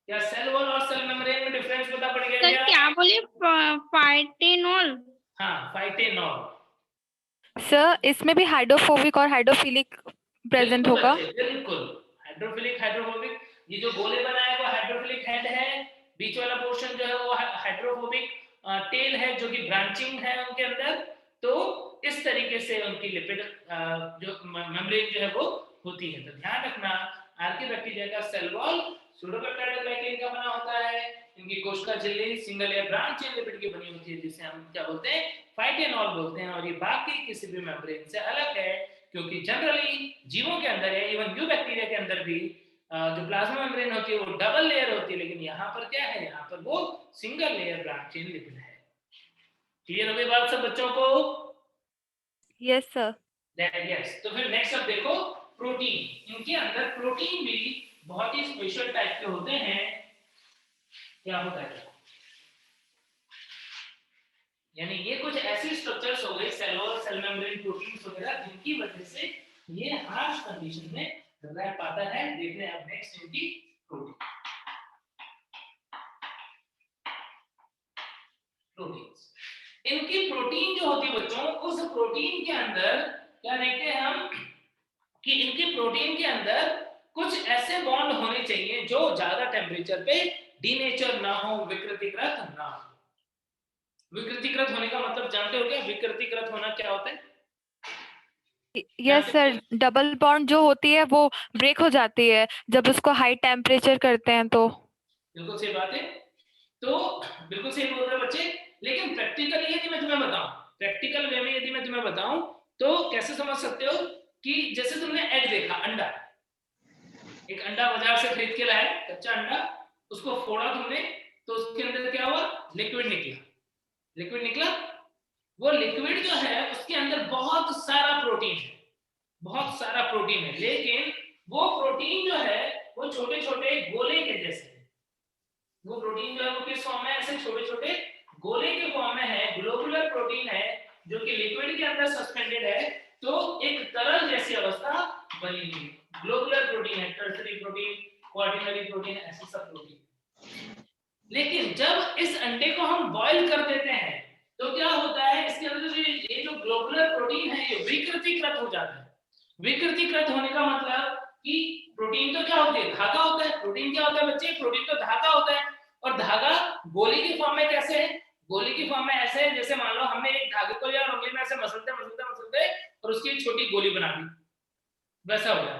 क्या सेल वॉल और सेल मेम्ब्रेन में डिफरेंस पता पड़ गया क्या? क्या बोले, फाइटेनॉल? हाँ फाइटेनॉल। सर इसमें भी हाइड्रोफोबिक और हाइड्रोफिलिक प्रेजेंट होगा? बिल्कुल, हाइड्रोफिलिक हाइड्रोफोबिक। ये जो गोले बनाए वो हाइड्रोफिलिक हेड है, बीच वाला पोर्शन जो है वो हाइड्रोफोबिक टेल है, जो कि ब्रांचिंग है उनके अंदर। तो इस तरीके से उनकी लिपिड जो मेम्ब्रेन जो है वो होती है। तो ध्यान रखना, आर्की बैक्टीरिया का सेल वॉल सूडोपेप्टाइड ग्लाइकेन का बना होता है, इनकी कोशिका झिल्ली single layer branch chain lipid की बनी होती है, जिसे हम क्या बोलते हैं, फाइटेनॉल बोलते हैं। और ये बाकी किसी भी मेम्ब्रेन से अलग है, क्योंकि जनरली जीवों के अंदर है, इवन यू बैक्टीरिया के अंदर भी जो प्लाज्मा मेम्ब्रेन होती है वो डबल लेयर होती है, लेकिन यहाँ पर क्या है, यहाँ पर वो single layer branch chain lipid है। क्लियर हो गई बात सब बच्चों को? Yes sir. यस, तो फिर नेक्स्ट अब देखो प्रोटीन। इनके अंदर प्रोटीन भी बहुत ही स्पेशल टाइप के होते हैं। क्या होता है, यानी ये कुछ ऐसी स्ट्रक्चर्स हो गई, cell wall, cell membrane, proteins वगैरह, जिनकी वजह से ये हार्श कंडीशन में रह पाता है। देखते हैं अब नेक्स्ट इनकी प्रोटीन। प्रोटीन्स, इनकी प्रोटीन जो होती है बच्चों, उस प्रोटीन के अंदर क्या देखते हैं हम कि इनकी प्रोटीन के अंदर कुछ ऐसे बॉन्ड होने चाहिए जो ज्यादा टेम्परेचर पे डीनेचर ना हो, विकृतीकृत ना हो। विकृतीकृत होने का मतलब जानते हो क्या? विकृतीकृत होना क्या होता है? यस सर, डबल बॉन्ड जो होती है वो ब्रेक हो जाती है जब उसको हाई टेम्परेचर करते हैं तो। बिल्कुल सही बात है, तो बिल्कुल सही बोल रहे बच्चे। लेकिन प्रैक्टिकली यदि मैं तुम्हें बताऊं, प्रैक्टिकल वे में यदि मैं तुम्हें बताऊं तो कैसे समझ सकते हो कि जैसे तुमने एग देखा, अंडा, एक अंडा बाजार से खरीद के लाए, कच्चा अंडा, उसको फोड़ा तुमने, तो उसके अंदर क्या हुआ? लिक्विड निकला। लिक्विड निकला, वो लिक्विड जो है उसके अंदर बहुत सारा प्रोटीन है, बहुत सारा प्रोटीन है, लेकिन वो प्रोटीन जो है वो छोटे छोटे गोले के जैसे है। वो प्रोटीन जो है वो किस फॉर्म में? ऐसे छोटे छोटे गोले के फॉर्म में है, ग्लोबुलर प्रोटीन है, जो कि लिक्विड के अंदर सस्पेंडेड है, तो एक तरल जैसी अवस्था बनी हुई है। ग्लोबुलर प्रोटीन है, टर्सरी प्रोटीन, क्वार्टिनरी प्रोटीन, ऐसे सब प्रोटीन। लेकिन जब इस अंडे को हम बॉईल कर देते हैं तो क्या होता है, इसके अंदर ये जो ग्लोबुलर प्रोटीन है ये विकृतीकृत हो जाता है। विकृतीकृत होने का मतलब कि प्रोटीन तो क्या होती है? धागा होता है। प्रोटीन क्या होता है बच्चे? प्रोटीन तो धागा होता है, और धागा गोली की फॉर्म में कैसे है? गोली की फॉर्म में ऐसे है जैसे मान लो हमने एक धागे को लिया और उंगली में ऐसे मसलते मसलते मसलते और उसकी एक छोटी गोली बना दी, वैसा हो गया।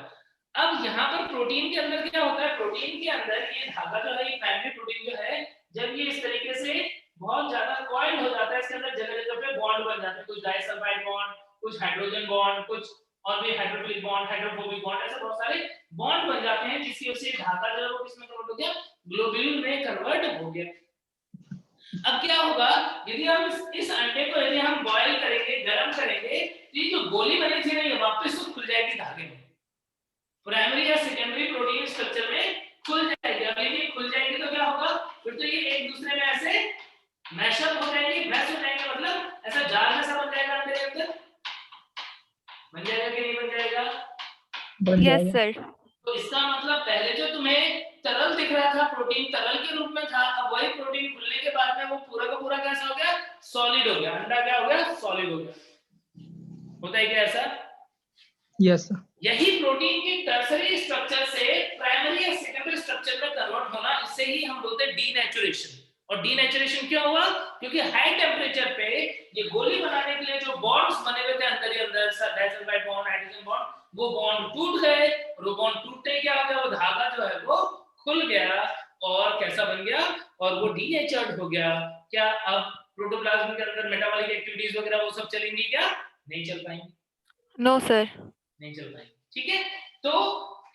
अब यहाँ पर प्रोटीन के अंदर क्या होता है? प्रोटीन के अंदर ये धागा जो है, ये प्राइमरी प्रोटीन जो है, जब ये इस तरीके से बहुत ज्यादा कॉइल्ड हो जाता है, इसके अंदर जगह जगह पे बॉन्ड बन जाते हैं, कुछ डाइसल्फाइड बॉन्ड, कुछ हाइड्रोजन बॉन्ड, कुछ और भी हाइड्रोफिलिक बॉन्ड, हाइड्रोफोबिक बॉन्ड, ऐसे बहुत सारे बॉन्ड बन जाते हैं, जिसकी वजह से धागा जो है वो किसमें कन्वर्ट हो गया? ग्लोब्यूल में कन्वर्ट हो गया। अब क्या होगा, यदि हम इस अंडे को यदि हम बॉईल करेंगे, गर्म करेंगे, तो ये जो गोली बनी थी ना, ये वापस से खुल जाएगी धागे में, प्राइमरी या सेकेंडरी प्रोटीन स्ट्रक्चर में खुल जाएगी। अब ये खुल जाएगी तो क्या होगा? फिर तो ये एक दूसरे में ऐसे मैशअप हो जाएंगे, मैश हो जाएंगे, मतलब ऐसा जाल जैसा बन जाएगा अंदर के अंदर। बन जाएगा कि नहीं बन जाएगा? Yes sir. तो इसका मतलब पहले जो तुम्हें तरल दिख रहा था, प्रोटीन तरल के रूप में था, अब वही प्रोटीन खुलने के बाद में वो पूरा का पूरा कैसा हो गया? सॉलिड हो गया। अंडा क्या हो गया? सॉलिड हो गया। होता है क्या ऐसा? Yes sir. यही प्रोटीन की टर्सरी स्ट्रक्चर से प्राइमरी या सेकेंडरी स्ट्रक्चर में कन्वर्ट होना, इसे ही हम बोलते हैं डीनेचुरेशन। और डीनेचुरेशन क्यों हुआ? क्योंकि हाई टेम्परेचर पे ये गोली बनाने के लिए जो बॉन्ड्स बने हुए थे अंदर ही अंदर, डाइसल्फाइड बॉन्ड, हाइड्रोजन बॉन्ड, वो बॉन्ड टूट गए, और वो बॉन्ड टूटने क्या हो गया? वो धागा जो है वो खुल गया, और कैसा बन गया? और वो डीनेचर्ड हो गया। क्या अब प्रोटोप्लाज्म के अंदर मेटाबॉलिक एक्टिविटीज वगैरह वो सब चलेंगी क्या? नहीं चल पाएंगी। No sir. नहीं चल पाएंगे। ठीक है, तो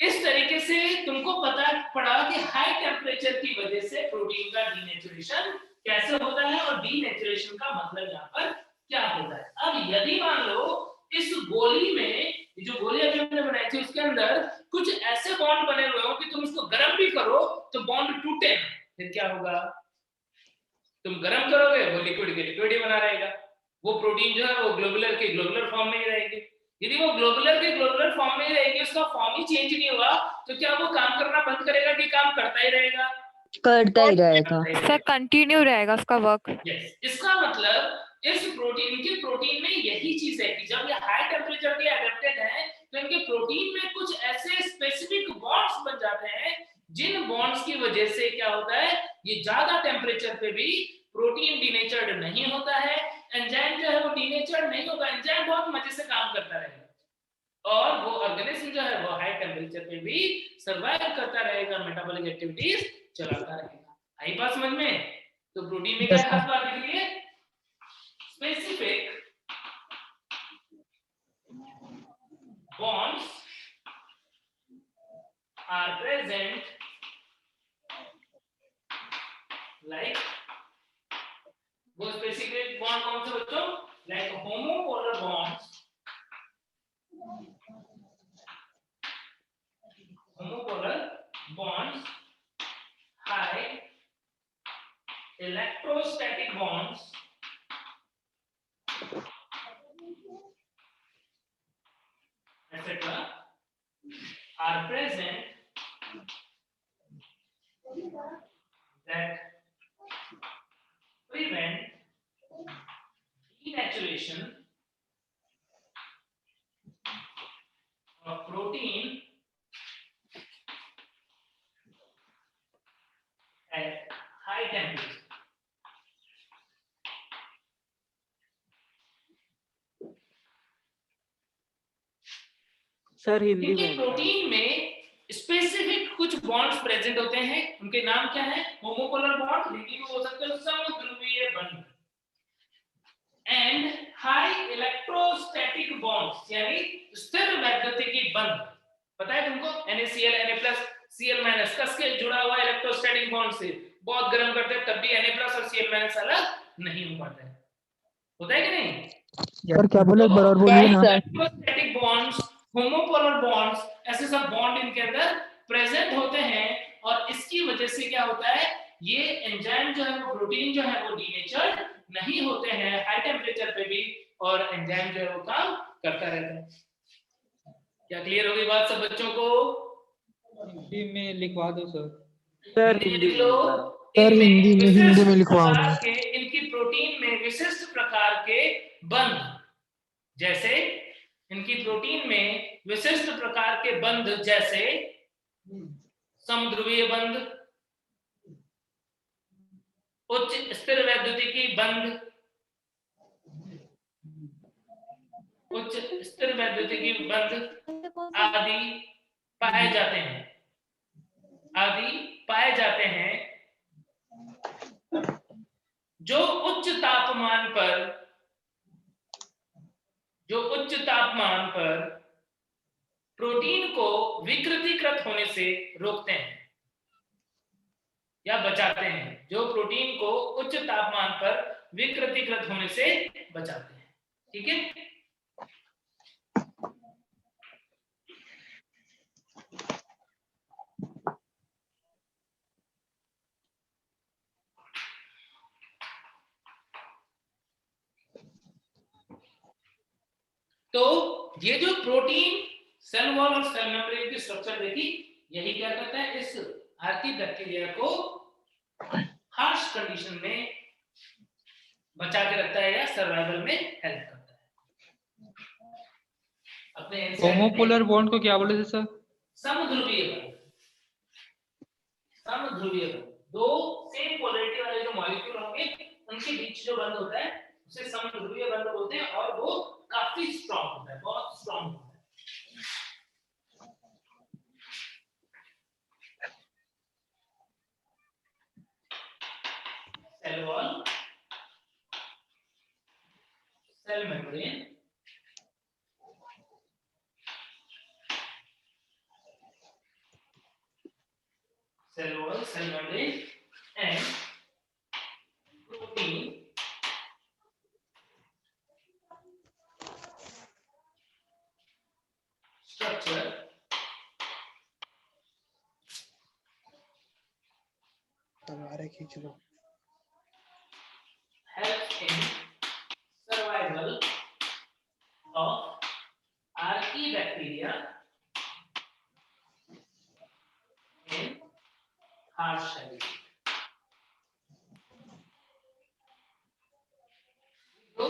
इस तरीके से तुमको पता पड़ा कि हाई टेम्परेचर की वजह से प्रोटीन का डीनेचुरेशन कैसे होता है, और डीनेचुरेशन का मतलब यहाँ पर क्या होता है। अब यदि मान लो इस गोली में, जो गोली अभी हमने बनाई थी, उसके अंदर कुछ ऐसे बॉन्ड बने हुए हो कि तुम इसको गर्म भी करो तो बॉन्ड टूटे, फिर क्या होगा? तुम गर्म करोगे, वो लिक्विड के लिक्विड ही बना रहेगा, वो प्रोटीन जो है वो ग्लोबुलर के ग्लोबुलर फॉर्म में ही रहेगी। यदि वो ग्लोबुलर के ग्लोबुलर फॉर्म में ही रहेगी, उसका फॉर्म ही चेंज नहीं हुआ, तो क्या वो काम करना बंद करेगा कि काम करता ही रहेगा? करता ही रहेगा सर, कंटिन्यू रहेगा उसका वर्क। यस, इसका मतलब इस प्रोटीन के प्रोटीन में यही चीज है कि जब ये हाई टेम्परेचर के एडेप्टेड है, तो इनके प्रोटीन में कुछ ऐसे स्पेसिफिक बॉन्ड्स बन जाते हैं, जिन बॉन्ड्स की वजह से क्या होता है, ये ज्यादा टेम्परेचर पे भी प्रोटीन डीनेचर्ड नहीं होता है, एंजाइम जो है वो डीनेचर्ड नहीं होगा, एंजाइम बहुत मजे से काम करता रहेगा, और वो ऑर्गेनिज्म जो है वो हाई टेम्परेचर पे भी सर्वाइव करता रहेगा, मेटाबॉलिक एक्टिविटीज चलाता रहेगा। आई बात समझ में? तो प्रोटीन में क्या खास बात दिख रही है? Specific bonds are present, like वो स्पेसिफिक बॉन्ड कौन से बच्चों? like homopolar bonds electrostatic bonds etc. are present that prevent denaturation of protein at high temperature. Sir Hindi देखिए में प्रोटीन में स्पेसिफिक कुछ बॉन्ड्स प्रेजेंट होते हैं, उनके नाम क्या है? होमोपोलर बॉन्ड, हिंदी में हो सकते हैं समध्रुवीय बंध, एंड हाई इलेक्ट्रोस्टैटिक बॉन्ड्स यानी स्थिर वैद्युतिकी बंध। पता है तुमको NaCl Na+ Cl- कस के जुड़ा हुआ इलेक्ट्रोस्टैटिक बॉन्ड से, बहुत गर्म करते हैं तब भी Na+ और Cl- अलग नहीं हो पाता है, होता है कि नहीं? सर क्या बोले एक बार और बोलिए ना। इलेक्ट्रोस्टैटिक बॉन्ड्स, होमोपोलर बॉन्ड्स, ऐसे सब बॉन्ड इनके अंदर प्रेजेंट होते हैं और इसकी वजह से क्या होता है, ये एंजाइम जो है वो प्रोटीन जो है वो डीनेचर्ड नहीं होते हैं हाई टेम्परेचर पे भी, और एंजाइम जो है वो काम करता रहता है। क्या क्लियर हो गई बात सब बच्चों को? हिंदी में लिखवा दो सर। सर हिंदी में हिंदी लिख में लो। लिखवा रहा हूँ। सर हिंदी में लिखवा प्रकार के इनकी प्रोटीन में विशिष्ट प्रकार के बंध, जैसे इनकी प्रोटीन में विशिष्ट प्रकार के बंध जैसे समध्रुवीय बंध, उच्च स्थिर वैद्युतिकी बंध, उच्च स्थिर वैद्युतिकी बंध आदि पाए जाते हैं जो उच्च तापमान पर प्रोटीन को विकृतीकृत होने से रोकते हैं या बचाते हैं, जो प्रोटीन को उच्च तापमान पर विकृतीकृत होने से बचाते हैं। ठीक है, तो ये जो प्रोटीन सेल वॉल और सेल मेम्ब्रेन की स्ट्रक्चर देखी, यही क्या करता है, इस आर्की बैक्टीरिया को हार्श कंडीशन में बचा के रखता है या सर्वाइवल में हेल्प करता है। अपने होमोपोलर बॉन्ड को क्या बोले थे सर? समध्रुवीय बंध। दो सेम पोलैरिटी वाले जो मॉलिक्यूल होंगे उनके बीच जो बंध होता है उसे समध्रुवीय बंध बोलते हैं, और वो काफी स्ट्रांग होता है, बहुत स्ट्रांग होता है। Cell wall, cell membrane, cell wall, cell membrane, and protein structure helps in survival of Archaebacteria in harsh habitat. तो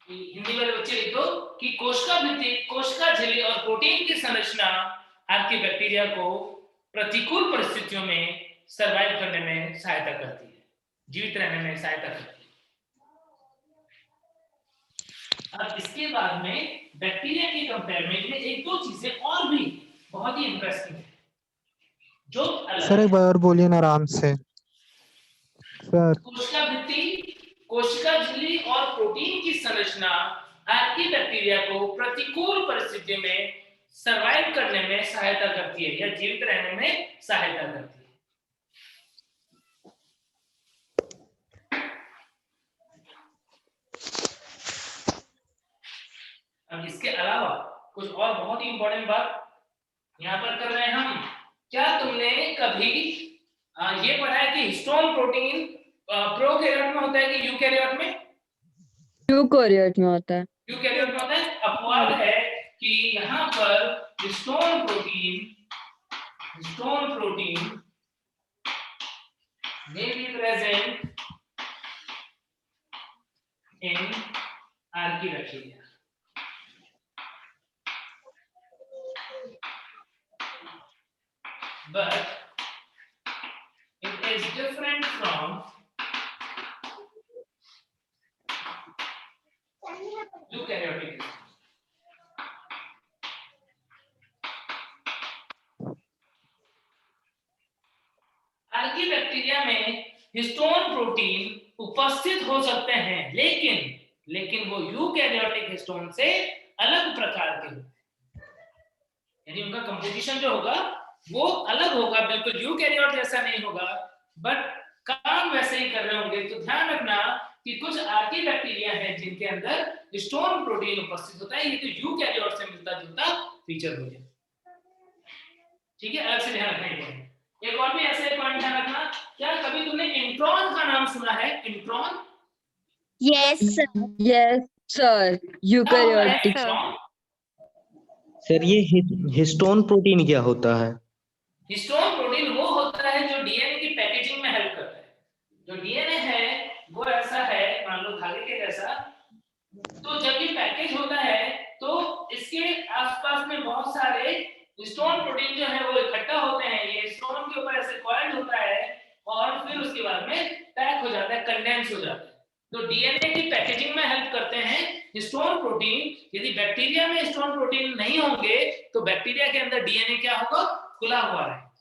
हिंदी वाले बच्चे लिखो कि कोशिका भित्ति, कोशिका झिल्ली और प्रोटीन की संरचना आर्कीबैक्टीरिया को प्रतिकूल परिस्थितियों में सरवाइव करने में सहायता करती है, जीवित रहने में सहायता करती है। अब इसके बाद में बैक्टीरिया के कंपेयर में एक दो चीजें और भी बहुत ही इंटरेस्टिंग है जो सर एक बार और बोलिए ना आराम से सर। कोशिका भित्ति, कोशिका झिल्ली और प्रोटीन की संरचना आर्कीबैक्टीरिया को प्रतिकूल परिस्थितियों में सरवाइव करने में सहायता करती है या जीवित रहने में सहायता करती है। अब इसके अलावा कुछ और बहुत ही इंपॉर्टेंट बात यहां पर कर रहे हैं हम। क्या तुमने कभी ये पढ़ा है कि हिस्टोन प्रोटीन प्रोकैरियोट में होता है कि यूकैरियोट में? यूकैरियोट में होता है। यूकैरियोट में होता है। अपवाद है कि यहाँ पर histone protein may be present in archaebacteria. But it is different from eukaryotic. Archaebacteria में हिस्टोन प्रोटीन उपस्थित हो सकते हैं, लेकिन वो यूकैरियोटिक हिस्टोन से अलग प्रकार के होते हैं, यानी उनका कंपोजिशन जो होगा वो अलग होगा, बिल्कुल यूकैरियोट जैसा नहीं होगा, बट काम वैसे ही कर रहे होंगे। तो ध्यान रखना कि कुछ आर्कीबैक्टीरिया हैं जिनके अंदर हिस्टोन प्रोटीन उपस्थित होता है, ये तो यूकैरियोट से मिलता जुलता फीचर हो गया। ठीक है, अलग से ध्यान रखना है। एक और भी ऐसे पॉइंट ध्यान रखना, क्या कभी तुमने इंट्रॉन का नाम सुना है? Intron? Yes sir, eukaryotic. Sir ये हिस्टोन प्रोटीन क्या होता है? हिस्टोन प्रोटीन वो होता है जो डीएनए की पैकेजिंग में हेल्प करता है। जो डीएनए है वो ऐसा है, मान लो धागे के जैसा, तो जब ये पैकेज होता है तो इसके आसपास में बहुत सारे हिस्टोन प्रोटीन जो है वो इकट्ठा होते हैं, ये हिस्टोन के ऊपर ऐसे कॉइल्ड होता है और फिर उसके बाद में पैक हो जाता है, कंडेंस हो जाता है। तो डीएनए की पैकेजिंग में हेल्प करते हैं हिस्टोन प्रोटीन। यदि बैक्टीरिया में हिस्टोन प्रोटीन नहीं होंगे तो बैक्टीरिया के अंदर डीएनए क्या होगा? खुला हुआ रहेगा।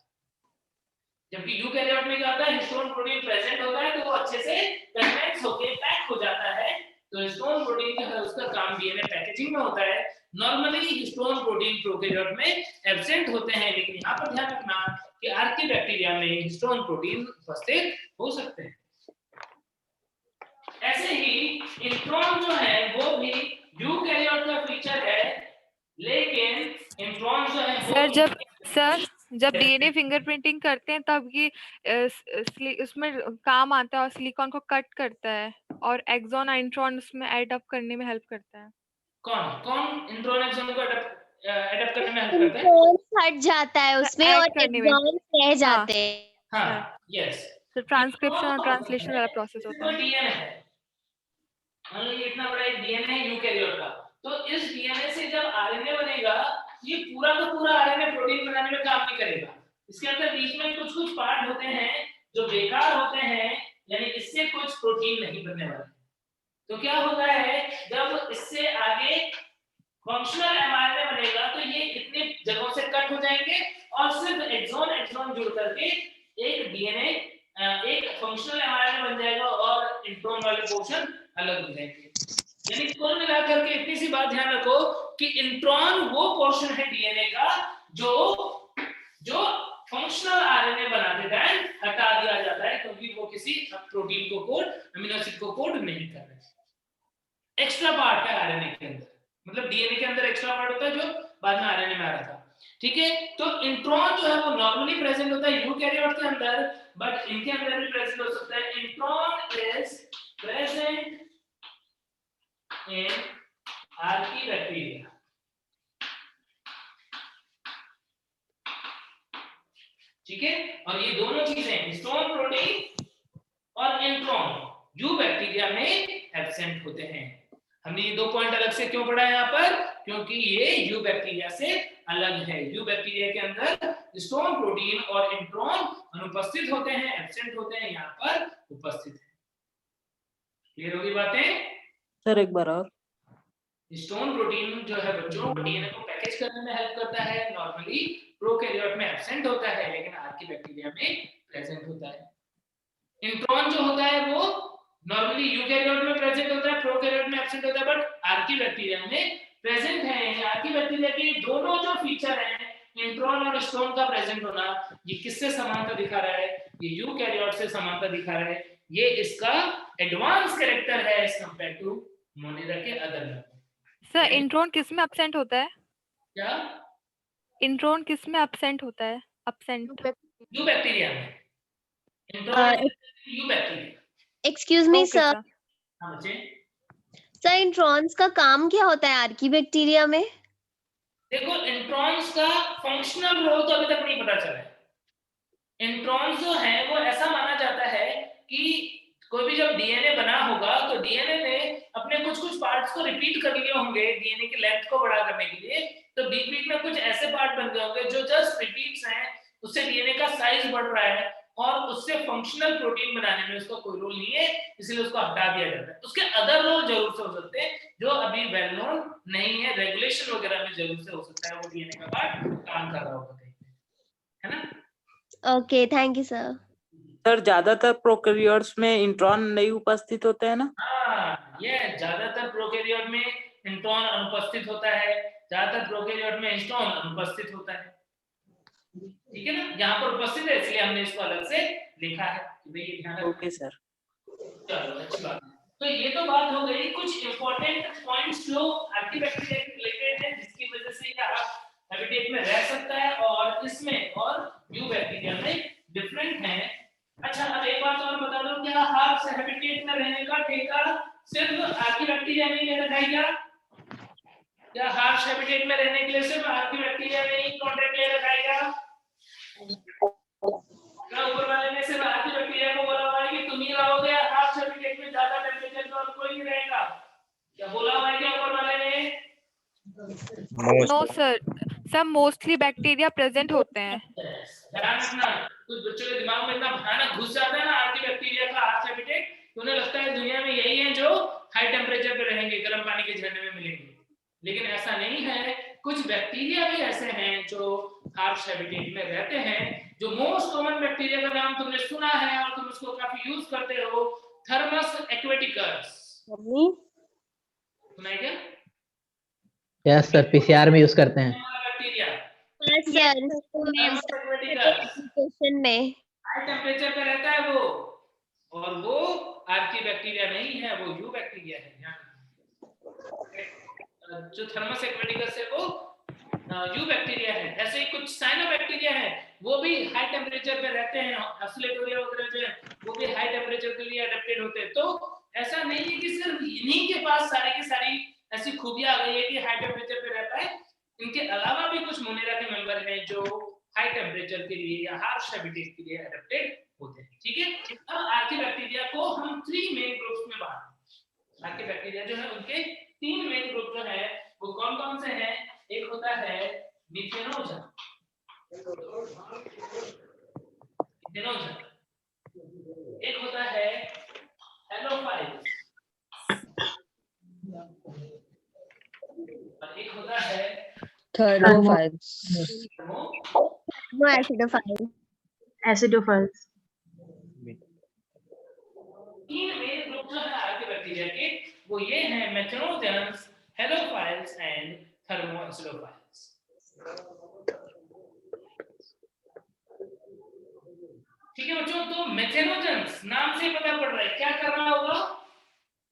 जबकि यूकैरियोट में क्या होता है? हिस्टोन प्रोटीन प्रेजेंट होता है तो वो अच्छे से कंडेंस होकर पैक हो जाता है। तो हिस्टोन प्रोटीन जो है उसका काम डीएनए पैकेजिंग में होता है। नॉर्मली हिस्टोन प्रोटीन प्रोकैरियोट में एब्सेंट होते हैं, लेकिन यहाँ पर ध्यान रखना कि आर्कीबैक्टीरिया में हिस्टोन प्रोटीन उपस्थित हो सकते हैं। ऐसे ही इंट्रॉन जो है वो भी यूकैरियोट का फीचर है, लेकिन इंट्रॉन जो है सर जब डीएनए फिंगरप्रिंटिंग करते हैं तब ये उसमें काम आता है और सिलिकॉन को कट करता है और एक्सॉन इंट्रॉन उसमें एड अप करने में हेल्प करता है। कौन इंट्रॉन एक्सॉन को एडप्ट करने में हेल्प करता है? इंट्रॉन हट जाता है उसमें और एक्सॉन रह जाते हैं। हाँ, यस। तो ट्रांसक्रिप्शन और ट्रांसलेशन वाला प्रोसेस होता है। डीएनए है, मान लो ये इतना बड़ा एक डीएनए है यूकैरियोट का, तो इस डीएनए से जब आरएनए बनेगा, ये पूरा का पूरा आरएनए प्रोटीन बनाने में काम नहीं करेगा। इसके अंदर बीच में कुछ पार्ट होते हैं जो बेकार होते हैं, यानी इससे कुछ प्रोटीन नहीं बनने वाला। तो क्या होता है, जब इससे आगे फंक्शनल एमआरएनए बनेगा तो ये इतने जगहों से कट हो जाएंगे और सिर्फ एक्सॉन जुड़ करके एक डीएनए एक फंक्शनल एमआरएनए बन जाएगा और इंट्रॉन वाले पोर्शन अलग हो जाएंगे। यानी कुल मिलाकर के इतनी सी बात ध्यान रखो कि इंट्रॉन वो पोर्शन है डीएनए का जो फंक्शनल आरएनए बनाते टाइम हटा दिया जाता है, क्योंकि वो किसी प्रोटीन को कोड, अमीनो एसिड को कोड नहीं कर रहे। एक्स्ट्रा पार्ट है आरएनए के अंदर, मतलब डीएनए के अंदर एक्स्ट्रा पार्ट होता है जो बाद में आरएनए में आ रहा था। ठीक है, तो इंट्रॉन जो है वो नॉर्मली प्रेजेंट होता है यूकैरियोट के अंदर, बट इनके अंदर भी प्रेजेंट हो सकता है। Intron is present in archaebacteria. ठीक है, और ये दोनों चीजें हिस्टोन प्रोटीन और इंट्रॉन यू बैक्टीरिया में एब्सेंट होते हैं। हमने ये दो पॉइंट अलग से क्यों पढ़ा है यहाँ पर? क्योंकि ये यू बैक्टीरिया से अलग है। यू बैक्टीरिया के अंदर हिस्टोन प्रोटीन और इंट्रॉन अनुपस्थित होते हैं, एब्सेंट होते हैं, यहाँ पर उपस्थित है। क्लियर होगी बातें? सर एक बार और। हिस्टोन प्रोटीन जो है बच्चों डीएनए को पैकेज करने में हेल्प करता है। नॉर्मली प्रोकैरियोट में एब्सेंट होता है, लेकिन आर्कीबैक्टीरिया में प्रेजेंट होता है। इंट्रॉन जो होता है वो नॉर्मली यूकैरियोट में प्रेजेंट होता है, प्रोकैरियोट में एब्सेंट होता है, बट आर्कीबैक्टीरिया में प्रेजेंट है। आर्कीबैक्टीरिया के दोनों जो फीचर हैं, इंट्रॉन और हिस्टोन का प्रेजेंट होना, ये किससे समानता दिखा रहा है? ये यूकैरियोट से समानता दिखा रहा है। ये इसका एडवांस कैरेक्टर है एज कंपेयर टू मोनेरा के अदर। सर इंट्रॉन किस में एब्सेंट होता है? क्या इंट्रॉन किस में एब्सेंट होता है? एब्सेंट यू बैक्टीरिया में। Intron you bacteria. Excuse me okay sir, sir. हाँ बच्चे, सर इंट्रॉन्स का काम क्या होता है आर्कीबैक्टीरिया में? देखो इंट्रॉन्स का फंक्शनल रोल तो अभी तक नहीं पता चला है। इंट्रॉन्स जो है वो ऐसा माना जाता है कि कोई भी जब डीएनए बना होगा तो डीएनए ने अपने कुछ कुछ पार्ट्स को रिपीट कर लिए होंगे डीएनए की लेंथ को बड़ा करने के लिए, तो बीच बीच में कुछ ऐसे पार्ट बन गए होंगे जो जस्ट रिपीट्स हैं, उससे डीएनए का साइज बढ़ रहा है और उससे फंक्शनल प्रोटीन बनाने में उसका कोई रोल नहीं है, इसलिए उसको हटा दिया जाता है। उसके अदर रोल जरूर से हो सकते हैं जो अभी वेल नोन नहीं है, रेगुलेशन वगैरह में जरूर से हो सकता है वो डीएनए का पार्ट काम कर रहा होगा कहीं पे, है ना। Okay, thank you sir. Sir ज्यादातर प्रोकैरियोट्स में इंट्रॉन नहीं उपस्थित होते हैं ना? हाँ, ये ज्यादातर प्रोकैरियोट में इंट्रॉन अनुपस्थित होता है, ज्यादातर प्रोकैरियोट में हिस्टोन अनुपस्थित होता है, ठीक है ना। यहाँ पर उपस्थित है इसलिए हमने इसको अलग से लिखा है कि भाई ये ध्यान रखना। Okay sir. चलो अच्छी बात है। तो ये तो बात हो गई कुछ इंपॉर्टेंट पॉइंट्स जो आर्कीबैक्टीरिया से रिलेटेड है जिसकी वजह से ये हैबिटेट में रह सकता है और इसमें और यू बैक्टीरिया में डिफरेंट है। अच्छा, अब एक बात और बता दो, क्या हार्श हैबिटेट में रहने का ठेका सिर्फ आर्कीबैक्टीरिया में ही ले रखा है क्या? क्या हार्श हैबिटेट में रहने के लिए सिर्फ आर्कीबैक्टीरिया में ही कॉन्ट्रैक्ट ले रखा है क्या? क्या ऊपर वाले ने सिर्फ आर्कीबैक्टीरिया को बोला हुआ है कि तुम ही रहोगे हार्श हैबिटेट में, ज्यादा टेंपरेचर पर और कोई नहीं रहेगा? क्या बोला हुआ है क्या ऊपर वाले ने? नो सर, सब मोस्टली बैक्टीरिया प्रेजेंट होते हैं। ध्यान रखना, कुछ बच्चों के दिमाग में इतना भयानक घुस जाता है ना आर्कीबैक्टीरिया का हार्श हैबिटेट, तो उन्हें लगता है दुनिया में यही है जो हाई टेंपरेचर पे रहेंगे, गर्म पानी के झरने में मिलेंगे, लेकिन ऐसा नहीं है। कुछ बैक्टीरिया भी ऐसे हैं जो हार्श हैबिटेट में रहते हैं। जो मोस्ट कॉमन बैक्टीरिया का नाम तुमने सुना है और तुम उसको काफी यूज करते हो, थर्मस एक्वेटिकस, सुना है क्या? यस सर, पीसीआर में यूज करते हैं। Bacteria yes sir, Thermus aquaticus application में हाई टेंपरेचर पे रहता है वो, और वो आर्कीबैक्टीरिया नहीं है, वो यू बैक्टीरिया है। जो थर्मस एक्वेटिकस है वो यू बैक्टीरिया है। ऐसे ही कुछ साइनोबैक्टीरिया है, वो भी हाई टेंपरेचर पे रहते हैं। ऑक्सीलेटोरिया वगैरह जो है वो भी हाई टेंपरेचर के लिए अडेप्टेड होते हैं। तो ऐसा नहीं है कि सिर्फ इन्हीं के पास सारी की सारी ऐसी खूबियां आ गई है कि हाई टेंपरेचर पे रहता है। इनके अलावा भी कुछ मोनेरा के मेंबर हैं जो हाई टेंपरेचर के लिए या हार्श हैबिटेट के लिए अडेप्टेड होते हैं, ठीक है। अब आर्कीबैक्टीरिया को हम 3 मेन ग्रुप्स में बांटते हैं। आर्कीबैक्टीरिया जो है उनके 3 मेन ग्रुप जो है वो कौन कौन से हैं? एक होता है मिथेनोजन, एक होता है हेलोफाइल्स, और एक होता है थर्मोफाइल्स, एसिडोफाइल्स। 3 मेन ग्रुप जो है आर्कीबैक्टीरिया के वो ये हैं, मेथनोजेंस, हेलोफाइल्स एंड थर्मोएसिडोफाइल्स। ठीक है बच्चों, तो मेथेनोजेंस नाम से पता पड़ रहा है क्या कर रहा होगा?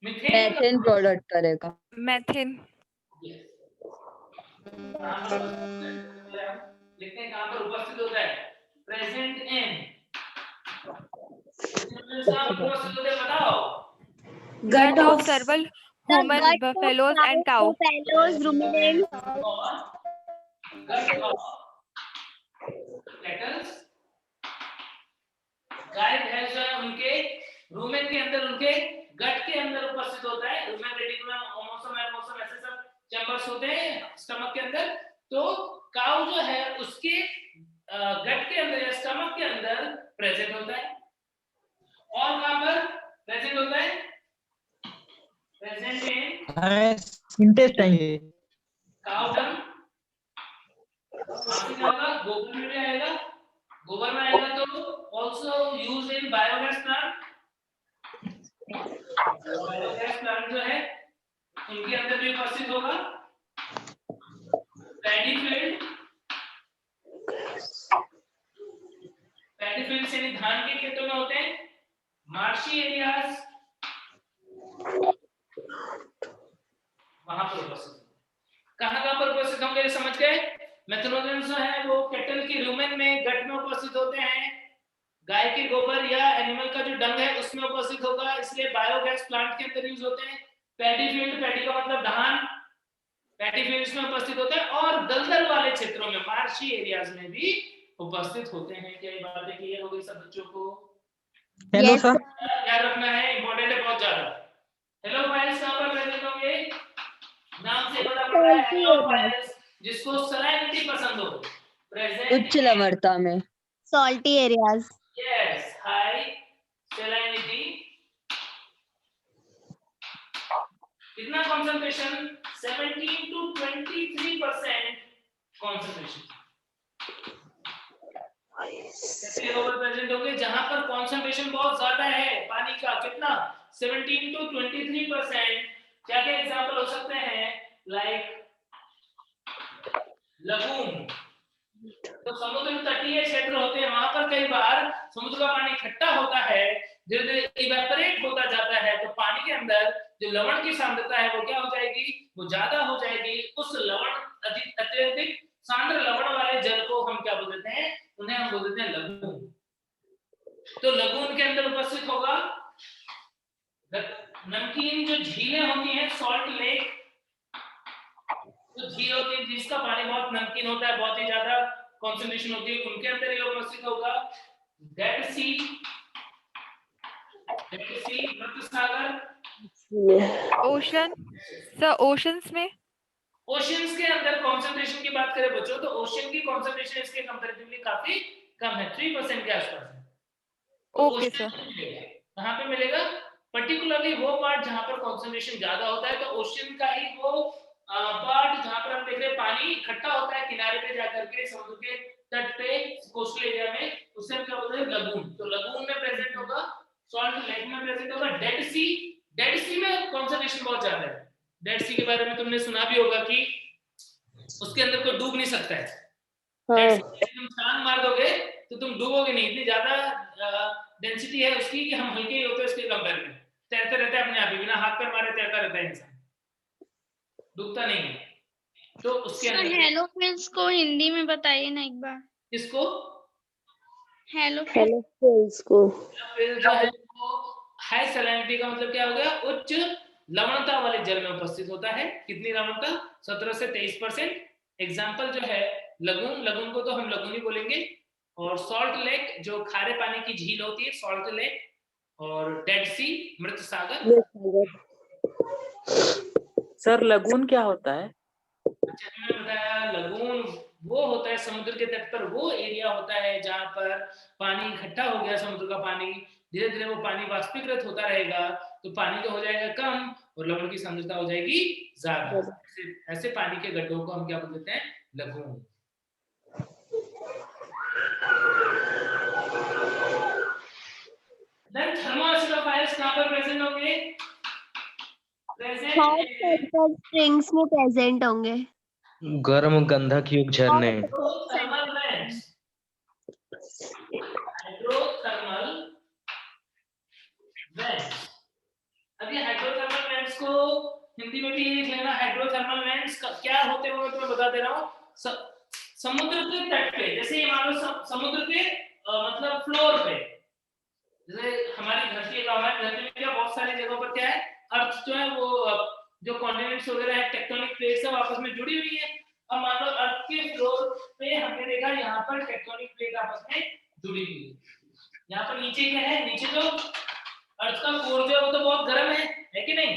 मीथेन प्रोडक्ट करेगा। मेथेन लिखते हैं कहां पर उपस्थित होता है? प्रेजेंट इन उपस्थित होते बताओ। Gut of several human buffaloes and cow. Buffaloes, ruminants, gut of cattles, गाय भैंस जो है उनके रूमेन के अंदर, उनके गट के अंदर उपस्थित होता है। रूमेन, रेटिकुलम, ओमोसोम, एडमोसोम ऐसे सब चैम्बर्स होते हैं स्टमक के अंदर। तो काउ जो है उसके गट के अंदर या स्टमक के अंदर प्रेजेंट होता है। और कहां पर प्रेजेंट होता है? Present in intestine. Cow dung, गोबर में आएगा, गोबर में आएगा तो also used in biogas plant। Biogas plant जो है उनके अंदर भी उपस्थित होगा। पैडी फील्ड, पैडी फील्ड से धान के खेतों में होते हैं। मार्शी एरियाज वहां पर उपस्थित, कहां पर उपस्थित होंगे समझ गए? मेथनोजेंस जो है वो कैटल की रूमेन में, गट में उपस्थित होते हैं। गाय के गोबर या एनिमल का जो डंग है उसमें उपस्थित होगा, इसलिए बायोगैस प्लांट के अंदर यूज होते हैं। पैडी फील्ड, पैडी का मतलब धान, पैडी फील्ड्स में उपस्थित होते हैं और दलदल वाले क्षेत्रों में, मार्शी एरियाज में भी उपस्थित होते हैं। क्या ये बातें क्लियर हो गई सब बच्चों को? Hello sir. याद रखना है, इंपॉर्टेंट है बहुत ज्यादा। हेलो फाइल्स कहां पर प्रेजेंट होंगे? नाम से पता पड़ रहा है, हेलो फाइल्स, जिसको सलाइनिटी पसंद हो, प्रेजेंट उच्च लवणता में। Salty areas. Yes, high salinity. कितना कंसंट्रेशन? 17 to 23% concentration. कैसे ओवर प्रेजेंट होंगे? जहां पर कंसंट्रेशन बहुत ज्यादा है पानी का, कितना? 17 to 23%। क्या क्या एग्जांपल हो सकते हैं? लाइक लगून, तो समुद्र तटीय क्षेत्र होते हैं, वहां पर कई बार समुद्र का पानी इकट्ठा होता है, धीरे धीरे इवेपोरेट होता जाता है, तो पानी के अंदर जो लवण की सांद्रता है वो क्या हो जाएगी? वो ज्यादा हो जाएगी। उस लवण अत्यधिक सांद्र लवण वाले जल को हम क्या बोल देते हैं? उन्हें हम बोल देते हैं लगून। तो लगून के अंदर उपस्थित होगा नमकीन जो झीलें होती हैं, सॉल्ट लेक, तो झील होती है जिसका पानी बहुत नमकीन होता है, बहुत ही ज्यादा कंसंट्रेशन होती है, उनके अंदर ये उपस्थित होगा। डेड सी, मृत सागर, ओशन सर, ओशंस में, ओशियंस के अंदर कंसंट्रेशन की बात करें बच्चों, तो ओशियन की कंसंट्रेशन इसके कंपैरेटिवली काफी कम है, 3% के आसपास है। Okay sir. कहां पे मिलेगा? पर्टिकुलरली वो पार्ट जहां पर कंसंट्रेशन ज्यादा होता है, तो ओशियन का ही वो पार्ट जहां पर हम देख रहे हैं पानी इकट्ठा होता है किनारे पे जाकर के, समुद्र के तट पे, कोस्टल एरिया में, उससे हम क्या बोलते हैं? लगून। तो लगून में प्रेजेंट होगा, सॉल्ट लेक में प्रेजेंट होगा। डेड सी, डेड सी में कंसंट्रेशन बहुत ज्यादा है। डेड सी के बारे में तुमने सुना भी होगा कि उसके अंदर कोई डूब नहीं सकता है। तुम छलांग मार दोगे तो तुम डूबोगे नहीं, इतनी ज्यादा डेंसिटी है उसकी कि हम हल्के ही होते हैं उसके कंपेयर में, तैरते रहते हैं अपने आप ही, बिना हाथ पैर मारे तैरता रहता है इंसान, डूबता नहीं है। तो उसके अंदर हेलो फ्रेंड्स को हिंदी में बताइए ना एक बार। किसको? हेलो फ्रेंड्स को। फिर जो है वो हाई सैलिनिटी का मतलब क्या हो गया? उच्च लवणता वाले जल में उपस्थित होता है। कितनी लवणता? 17 से 23%। एग्जाम्पल जो है लगून, लगून को तो हम लगून ही बोलेंगे, और सॉल्ट लेक जो खारे पानी की झील होती है, सॉल्ट लेक, और डेड सी, मृत सागर। सर लगून क्या होता है? अच्छा, मैंने बताया लगून वो होता है समुद्र के तट पर वो एरिया होता है जहां पर पानी इकट्ठा हो गया, समुद्र का पानी, धीरे धीरे वो पानी वाष्पीकृत होता रहेगा, तो पानी तो हो जाएगा कम और लवण की सांद्रता हो जाएगी ज्यादा। ऐसे पानी के गड्ढों को हम क्या बोल देते हैं? लगून। देन थर्मोएसिडोफाइल्स कहां पर प्रेजेंट होंगे? स्प्रिंग्स में प्रेजेंट होंगे। गर्म गंधक युक्त झरने। Hydrothermal vents, hydrothermal vents. अब ये हाइड्रोथर्मल वेंट्स को हिंदी में भी लिख लेना। हाइड्रोथर्मल वेंट्स क्या होते हैं वो मैं तुम्हें बता दे रहा हूँ। समुद्र के तट पे, जैसे ये मान लो समुद्र के मतलब फ्लोर पे, जैसे हमारी धरती का, हमारी धरती में क्या बहुत सारी जगहों पर क्या है, अर्थ जो है वो जो कॉन्टिनेंट्स वगैरह है, टेक्टोनिक प्लेट्स सब आपस में जुड़ी हुई है। अब मान लो अर्थ के फ्लोर पे हमने देखा यहाँ पर टेक्टोनिक प्लेट आपस में जुड़ी हुई है। यहाँ पर नीचे क्या है? नीचे जो अर्थ का कोर जो है वो तो बहुत गर्म है कि नहीं?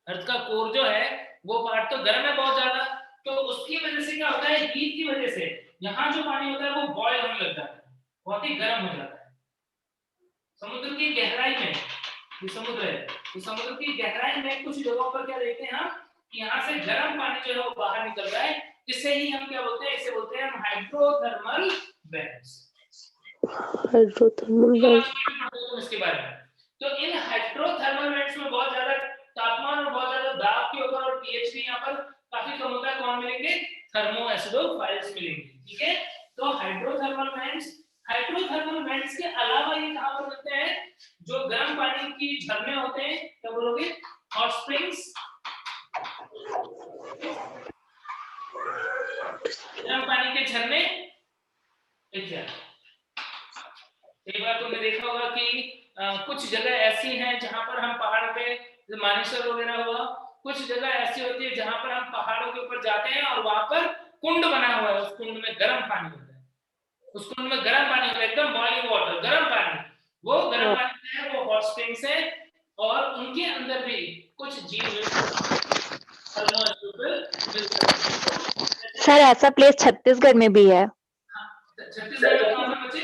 अर्थ का कोर जो है वो पार्ट तो गर्म है बहुत ज्यादा, तो उसकी वजह से क्या होता है? हीट की वजह से यहाँ जो पानी होता है वो बॉयल होने लग जाता है, बहुत ही गर्म हो जाता है। समुद्र की गहराई में, ये समुद्र है, तो समुद्र की गहराई में कुछ जगहों पर क्या देखते हैं हम कि यहाँ से गर्म पानी जो है वो बाहर निकल रहा है, जिससे ही हम क्या बोलते हैं? इसे बोलते हैं हम हाइड्रोथर्मल वेंट्स। हाइड्रोथर्मल वेंट्स इसके बारे में, तो इन हाइड्रोथर्मल वेंट्स में बहुत ज्यादा तापमान और बहुत ज्यादा दाब के ऊपर और पीएच भी यहाँ पर काफी कम होता है। कौन मिलेंगे? थर्मोएसिडोफाइल्स मिलेंगे। ठीक है, तो हाइड्रोथर्मल वेंट्स, हाइड्रोथर्मल वेंट्स के अलावा ये कहां पर मिलते हैं? जो गर्म पानी की झरने होते हैं, क्या बोलोगे? हॉट स्प्रिंग्स, गर्म पानी के झरने, एक बार तुमने देखा होगा कि कुछ जगह ऐसी हैं जहां पर हम पहाड़ पे, मानेसर वगैरह हुआ, कुछ जगह ऐसी होती है जहां पर हम पहाड़ों के ऊपर जाते हैं और वहां पर कुंड बना हुआ है, उस कुंड में गर्म पानी होता है, उस कुंड में गर्म पानी होता है, एकदम बॉइलिंग वाटर, गर्म पानी। वो गर्म पानी है, वो हॉट स्प्रिंग्स है, और उनके अंदर भी कुछ जीव सर ऐसा प्लेस छत्तीसगढ़ में भी है। छत्तीसगढ़ में कौन सा बच्चे?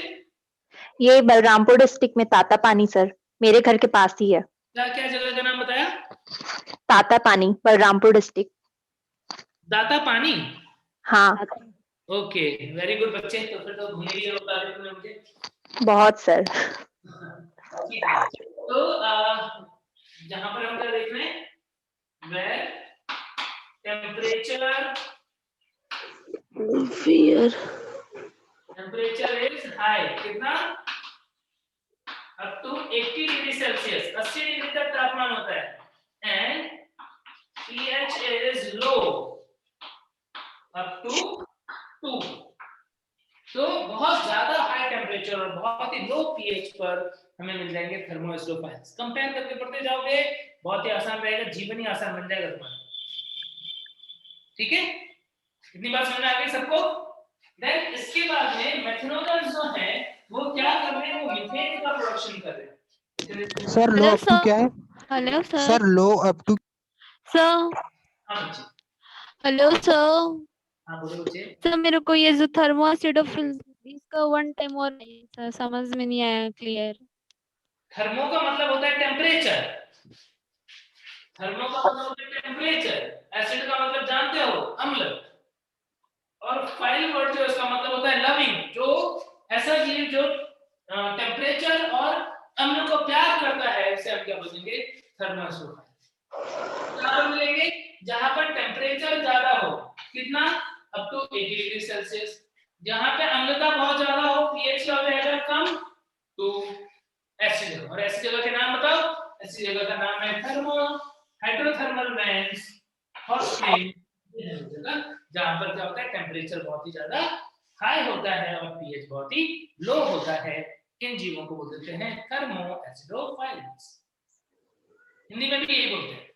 ये बलरामपुर डिस्ट्रिक्ट में तातापानी सर, मेरे घर के पास ही है। क्या क्या जगह का नाम बताया? तातापानी, बलरामपुर डिस्ट्रिक्ट। दातापानी? हाँ ओके, वेरी गुड बच्चे, तो फिर तो घूम लिए बता रहे तुमने मुझे। बहुत सर। ठीक है, तो जहां पर हम क्या देख रहे हैं, where temperature is high, कितना? up to 80 degree Celsius, 80 degree तक तापमान होता है, and pH is low up to 2। तो बहुत ज्यादा हाई टेम्परेचर और बहुत ही लो पीएच पर हमें मिल जाएंगे थर्मोएस्ट्रोफाइल्स। कंपेयर करके पढ़ते जाओगे, बहुत ही आसान रहेगा, जीवन ही आसान बन जाएगा तुम्हारा। ठीक है, इतनी बात समझ आ गई सबको? देन इसके बाद में मेथनोजन्स जो हैं वो क्या कर रहे हैं, वो मीथेन का प्रोडक्शन कर रहे हैं। सर लो अप टू क्या है? Hello sir. सर लो up to sir hello sir. हाँ बोलो बच्चे। सर मेरे को ये जो थर्मोएसिडोफिल इसका वन टाइम और सर समझ में नहीं आया क्लियर। थर्मो का मतलब होता है टेम्परेचर, थर्मो का मतलब होता है टेम्परेचर, एसिड का मतलब जानते हो अम्ल, और फाइल वर्ड जो इसका मतलब होता है लविंग, जो ऐसा जीव जो टेम्परेचर और अम्ल को प्यार करता है, इसे हम क्या बोलेंगे, थर्मोएस्ट्रोफाइल। कहां पर मिलेंगे? जहां पर टेम्परेचर ज्यादा हो, कितना? Up to 80 degree Celsius. जहां पे अम्लता बहुत ज्यादा हो, पीएच का रहेगा कम, तो ऐसी जगह। और ऐसी जगह के नाम बताओ? ऐसी जगह का नाम है thermo hydrothermal vents, hot spring, जगह जहां पर क्या होता है, टेम्परेचर बहुत ही ज्यादा हाई होता है और पीएच बहुत ही लो होता है। इन जीवों को बोलते हैं थर्मोएसिडोफाइल्स। हिंदी में भी यही बोलते हैं।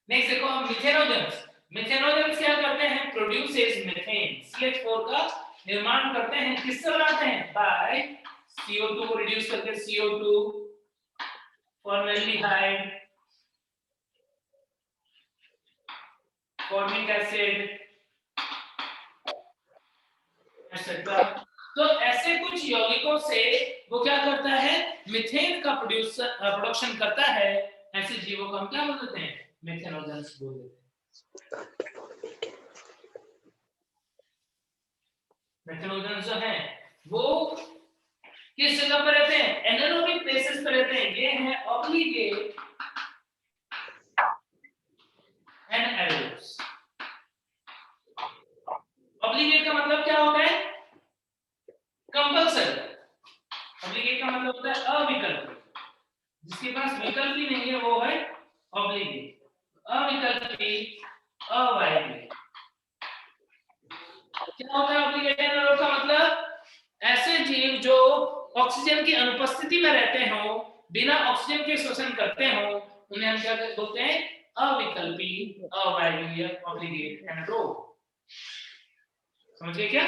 नेक्स्ट देखो हम मिथेनोजन्स। मिथेनोजन्स क्या करते हैं? प्रोड्यूसेस मीथेन, CH4 का निर्माण करते हैं। किससे बनाते हैं? बाय CO2 को रिड्यूस करके, CO2, formaldehyde, formic acid, etcetera. तो ऐसे कुछ यौगिकों से वो क्या करता है, मीथेन का प्रोडक्शन करता है। ऐसे जीवों को हम क्या बोलते हैं? मिथेनोजन्स बोलते हैं। मिथेनोजन्स जो हैं वो किस जगह पर रहते हैं? एनारोबिक प्लेसेस पर रहते हैं। ये है ऑब्लिगेट एनारोब्स। ऑब्लिगेट का मतलब क्या होता है? कंपल्सरी। ऑब्लिगेट का मतलब होता है अविकल्पी, जिसके पास विकल्प ही नहीं है वो है ऑब्लिगेट। अविकल्पी, अवायवीय। क्या होता है ऑब्लिगेट एनारोब का मतलब? ऐसे जीव जो ऑक्सीजन की अनुपस्थिति में रहते हो, बिना ऑक्सीजन के श्वसन करते हो, उन्हें हम क्या बोलते हैं? अविकल्पी, अवायवीय, ऑब्लिगेट एनारोब। समझ गए क्या?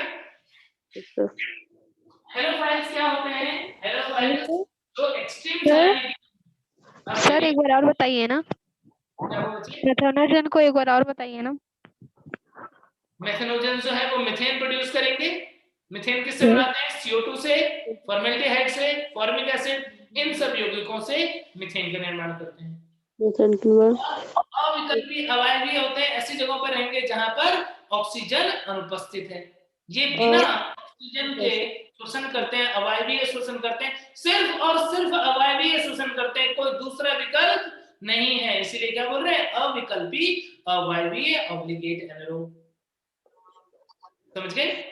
हेलोफाइल्स क्या होते हैं? हेलोफाइल्स जो एक्सट्रीम सर एक बार और बताइए ना, मेथनोजन को एक बार और बताइए ना। मेथनोजन जो है वो मीथेन प्रोड्यूस करेंगे। मीथेन किससे बनाते हैं? CO2 से, फॉर्मेल्डिहाइड से, फॉर्मिक एसिड, इन सब यौगिकों से मीथेन का निर्माण करते हैं। अविकल्पी, अवायवीय होते हैं, ऐसी जगहों पर रहेंगे जहां पर ऑक्सीजन अनुपस्थित है। ये बिना ऑक्सीजन के श्वसन करते हैं, अवायवीय श्वसन करते हैं, सिर्फ और सिर्फ अवायवीय श्वसन करते हैं, कोई दूसरा विकल्प नहीं है। इसीलिए क्या बोल रहे हैं? अविकल्पी, अवायवीय, ऑब्लिगेट एनारोब। समझ गए?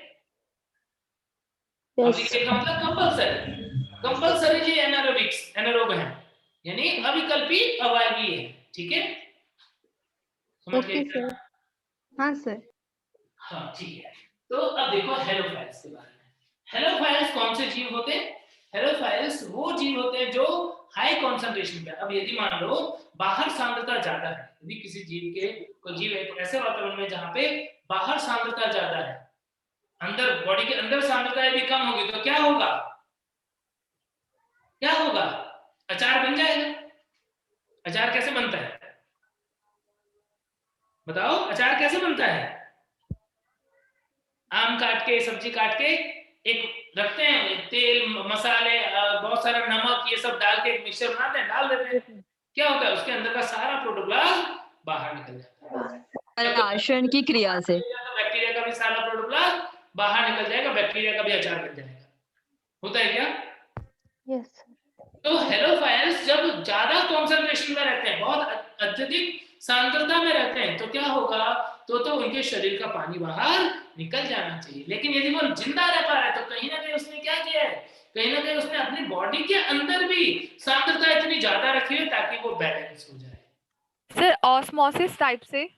ऑब्लिगेट का मतलब कंपल्सरी। कंपल्सरी जी एनारोबिक्स, एनारोब है, यानी अविकल्पी, अवायवीय है। ठीक है, समझ गए? हाँ सर। हाँ ठीक है। तो अब देखो हेलोफाइल्स के बारे में। हेलोफाइल्स कौन से जीव होते हैं? हेलोफाइल्स वो जीव होते हैं जो हाई कॉन्सेंट्रेशन पे, अब यदि मान लो बाहर सांद्रता ज्यादा है, यदि किसी जीव के को जीव एक ऐसे वातावरण में जहां पे बाहर सांद्रता ज्यादा है, अंदर बॉडी के अंदर सांद्रता यदि कम होगी तो क्या होगा? क्या होगा? अचार बन जाएगा। अचार कैसे बनता है बताओ? अचार कैसे बनता है? आम काट के, सब्जी काट के एक रखते हैं, तेल मसाले बहुत सारा नमक ये सब डाल के एक मिक्सचर बनाते हैं, डाल देते हैं, क्या होता है उसके अंदर का सारा प्रोटोप्लाज्म बाहर निकल जाता है राशन की क्रिया से। बैक्टीरिया का भी सारा प्रोटोप्लाज्म बाहर निकल जाएगा, बैक्टीरिया का भी अचार बन जाएगा। होता है क्या? यस। तो हेलोफाइल्स जब ज्यादा कॉन्सेंट्रेशन में रहते हैं, बहुत अत्यधिक सांद्रता में रहते हैं, तो क्या होगा? तो उनके शरीर का पानी बाहर निकल जाना चाहिए। लेकिन यदि वो जिंदा रह पा रहा है तो कहीं ना कहीं उसने क्या किया है? कहीं ना कहीं उसने अपनी बॉडी के अंदर भी सांद्रता इतनी ज्यादा रखी है ताकि वो बैलेंस हो जाए। सर ऑस्मोसिस टाइप से?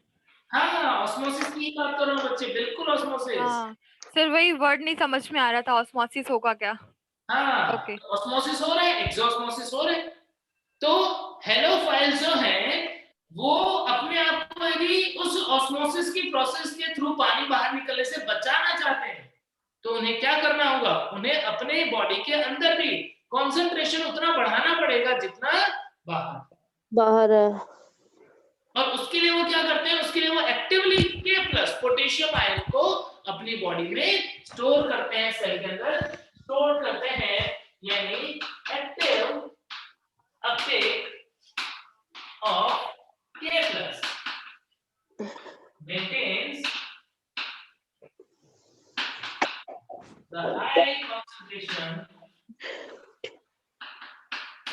हाँ, ऑस्मोसिस की बात कर रहा हूँ बच्चे, बिल्कुल ऑस्मोसिस। हाँ सर, वही वर्ड नहीं समझ में आ रहा था, ऑस्मोसिस होगा क्या? हाँ, ओके। ऑस्मोसिस हो रहा है, एक्सोस्मोसिस हो रहा है। तो हेलोफाइल्स जो हैं वो अपने आप को यदि उस ऑस्मोसिस की प्रोसेस के थ्रू पानी बाहर निकलने से बचाना चाहते हैं तो उन्हें क्या करना होगा? उन्हें अपने बॉडी के अंदर भी कंसंट्रेशन उतना बढ़ाना पड़ेगा जितना बाहर है। और उसके लिए वो क्या करते हैं? उसके लिए वो एक्टिवली K+ पोटेशियम आयन को अपनी बॉडी में स्टोर करते हैं, सेल के अंदर स्टोर करते हैं, यानी active Uptake of K+ maintains the high concentration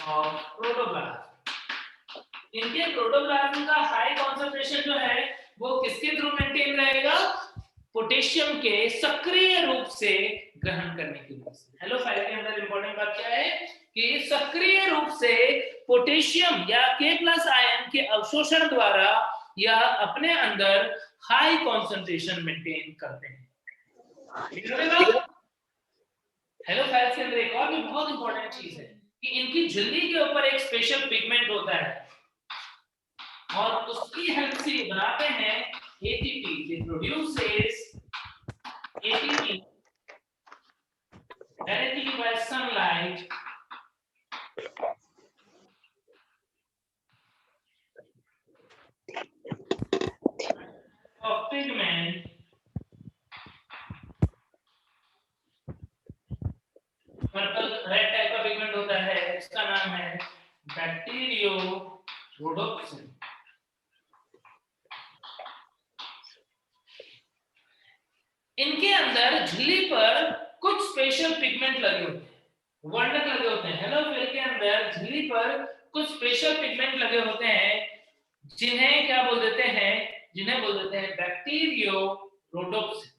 of protoplasm. इनके प्रोटोप्लाज्म का हाई कॉन्सेंट्रेशन जो है वो किसके थ्रू मेंटेन रहेगा? पोटेशियम के सक्रिय रूप से ग्रहण करने की वजह से। हेलोफाइल के अंदर इंपॉर्टेंट बात क्या है कि सक्रिय रूप से पोटेशियम या K+ आयन के अवशोषण द्वारा या अपने अंदर हाई कॉन्सेंट्रेशन मेंटेन करते हैं। हेलोफाइल के अंदर एक और भी बहुत इंपॉर्टेंट चीज है कि इनकी झिल्ली के ऊपर एक स्पेशल पिगमेंट होता है और उसकी हेल्प से बनाते हैं ATP। They produces ATP directly by sunlight of pigment purple red type का पिगमेंट होता है, इसका नाम है बैक्टीरियोरोडोप्सिन। इनके अंदर झिल्ली पर कुछ स्पेशल पिगमेंट लगे होते हैं, वर्णक लगे होते हैं। हेलोफाइल के अंदर झिल्ली पर कुछ स्पेशल पिगमेंट लगे होते हैं जिन्हें क्या बोल देते हैं? जिन्हें बोल देते हैं बैक्टीरियोरोडोप्सिन।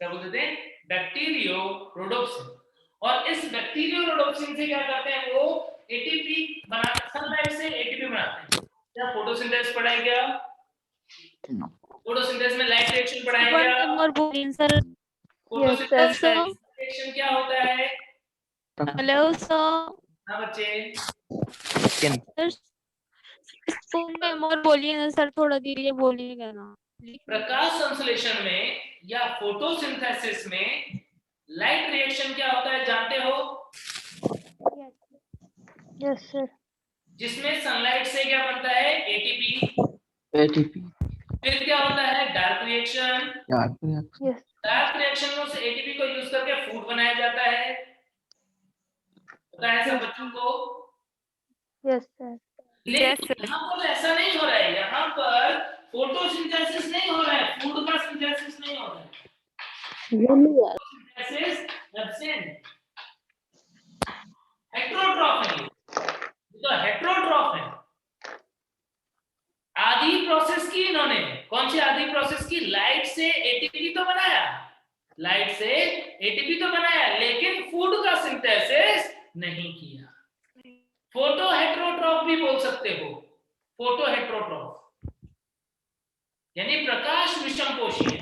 क्या बोल देते हैं? बैक्टीरियोरोडोप्सिन। और इस बैक्टीरियोरोडोप्सिन से क्या करते हैं? वो एटीपी बनाते, सनलाइट से एटीपी बनाते हैं। क्या फोटोसिंथेसिस पढ़ाएं क्या? फोटोसिंथेसिस में लाइट रिएक्शन पढ़ाएं क्या? और बोलिए सर। फोटोसिंथेसिस रिएक्शन क्या होता है? Hello sir. हाँ बच्चे, और बोलिए ना सर, थोड़ा धीरे बोलिएगा ना। प्रकाश संश्लेषण में या फोटोसिंथेसिस में लाइट रिएक्शन क्या होता है जानते हो? Yes sir. जिसमें सनलाइट से क्या बनता है? एटीपी। फिर क्या होता है? Dark reaction. डार्क रिएक्शन में से एटीपी को यूज करके फूड बनाया जाता है। पता है सब बच्चों को? Yes sir. लेकिन यहाँ पर ऐसा नहीं हो रहा है, यहाँ पर फोटोसिंथेसिस नहीं हो रहा है, फूड का सिंथेसिस नहीं हो रहा है। हेट्रोट्रॉफ है, तो हेट्रोट्रॉफ है। आधी प्रोसेस की इन्होंने, कौन सी आधी प्रोसेस की? लाइट से एटीपी तो बनाया, लाइट से एटीपी तो बनाया, लेकिन फूड का सिंथेसिस नहीं किया। फोटो हेट्रोट्रॉफ भी बोल सकते हो, फोटो हेट्रोट्रॉफ यानी प्रकाश विषमपोषी है।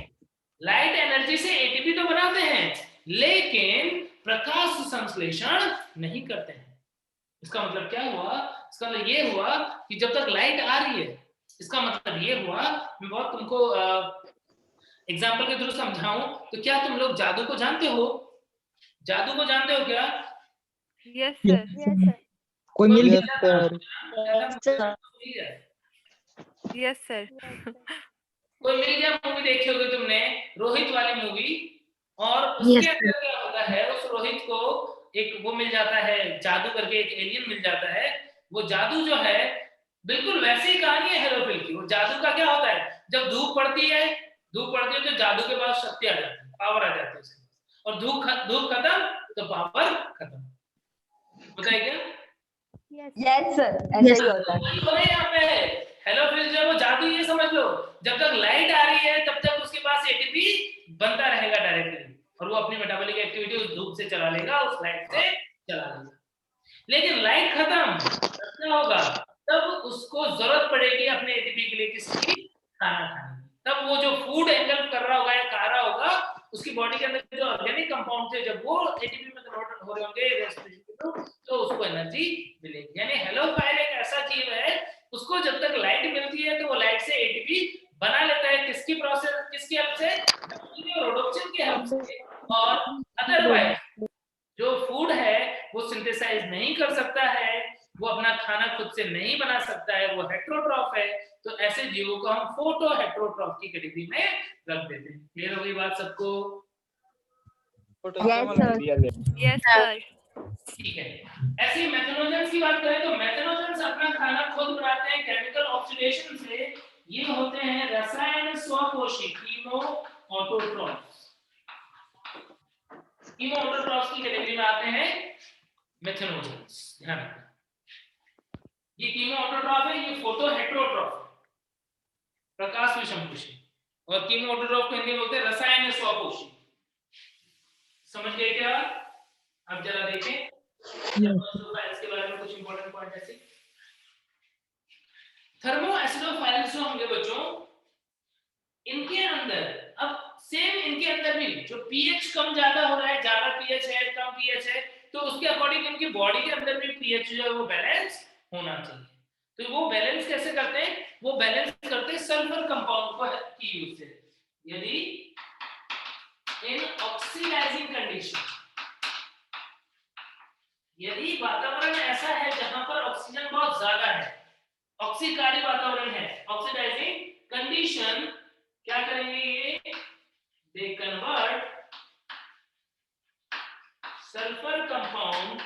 लाइट एनर्जी से एटीपी तो बनाते हैं लेकिन प्रकाश संश्लेषण नहीं करते हैं। इसका मतलब क्या हुआ? इसका मतलब ये हुआ कि जब तक लाइट आ रही है, इसका मतलब ये हुआ, मैं बहुत तुमको एग्जाम्पल के थ्रू समझाऊं तो क्या तुम लोग जादू को जानते हो? जादू को जानते हो क्या? Yes sir. कोई मिल यस गया सर। Yes sir. कोई मिल गया मूवी देखी होगी तुमने, रोहित वाली मूवी, और उसके अंदर क्या होता है, उस रोहित को एक वो मिल जाता है, जादू करके एक एलियन मिल जाता है। वो जादू जो है बिल्कुल वैसी ही कहानी है हेलोफिल की। वो जादू का क्या होता है, जब धूप पड़ती है तो जादू के पास शक्ति आ जाती है, पावर आ जाती है उसके पास, और धूप खत्म तो पावर खत्म। बताइए क्या? यस सर, ऐसा ही होता है। तो यहाँ पे हेलोफिल जो है वो जादू, ये समझ लो, जब तक लाइट आ रही है तब तक उसके पास एटीपी बनता रहेगा डायरेक्टली, और वो अपनी मेटाबॉलिक एक्टिविटी उस धूप से चला लेगा, उस लाइट से चला लेगा। लेकिन लाइट खत्म क्या होगा, तब उसको जरूरत पड़ेगी अपने एटीपी के लिए किसकी? खाना खाने की। तब वो जो फूड एंगल कर रहा होगा या खा रहा होगा, उसकी बॉडी के अंदर जो ऑर्गेनिक कंपाउंड थे, जब वो एटीपी में कन्वर्ट हो रहे होंगे रेस्पिरेशन के थ्रू, तो उसको एनर्जी मिलेगी। यानी हेलोफाइल एक ऐसा जीव है, उसको जब तक लाइट मिलती है तो वो लाइट से एटीपी बना लेता है। किसकी प्रोसेस, किसकी हेल्प से? रोडोप्सिन की हेल्प से। और अदरवाइज जो फूड है वो सिंथेसाइज नहीं कर सकता है, वो अपना खाना खुद से नहीं बना सकता है, वो हेट्रोट्रॉफ है। तो ऐसे जीवों को हम फोटो हेट्रोट्रॉफ की कैटेगरी में रख देते हैं। क्लियर हो गई बात सबको? Yes sir. ठीक है। ऐसे मेथनोजेंस की बात करें तो मेथनोजेंस अपना खाना खुद बनाते हैं केमिकल ऑक्सीडेशन से। ये होते हैं रसायन स्वपोषी कीमो ऑटोट्रॉफ्स। कीमो ऑटोट्रॉफ्स की कैटेगरी में आते हैं मेथनोजेंस। ध्यान रखना, ये कीमो ऑटोट्रॉफ है, ये फोटो हेट्रोट्रॉफ, प्रकाश विषमपोषी, और कीमो ऑटोट्रॉफ को हिंदी में बोलते हैं रसायन स्वपोषी। समझ गए क्या? अब जरा देखें थर्मोएसिडोफाइल्स के बारे में कुछ इंपॉर्टेंट पॉइंट ऐसे। थर्मोएसिडोफाइल्स जो होंगे बच्चों, इनके अंदर अब सेम इनके अंदर भी जो पीएच कम ज्यादा हो रहा है, ज्यादा पीएच है, कम पीएच है, तो उसके अकॉर्डिंग इनकी बॉडी के अंदर भी पीएच जो है वो बैलेंस होना चाहिए। तो वो बैलेंस कैसे करते हैं? वो बैलेंस करते हैं सल्फर कंपाउंड को की यूज से। यदि इन ऑक्सीडाइजिंग कंडीशन, यदि वातावरण ऐसा है जहां पर ऑक्सीजन बहुत ज्यादा है, ऑक्सीकारी वातावरण है, ऑक्सीडाइजिंग कंडीशन, क्या करेंगे ये? They convert sulphur compound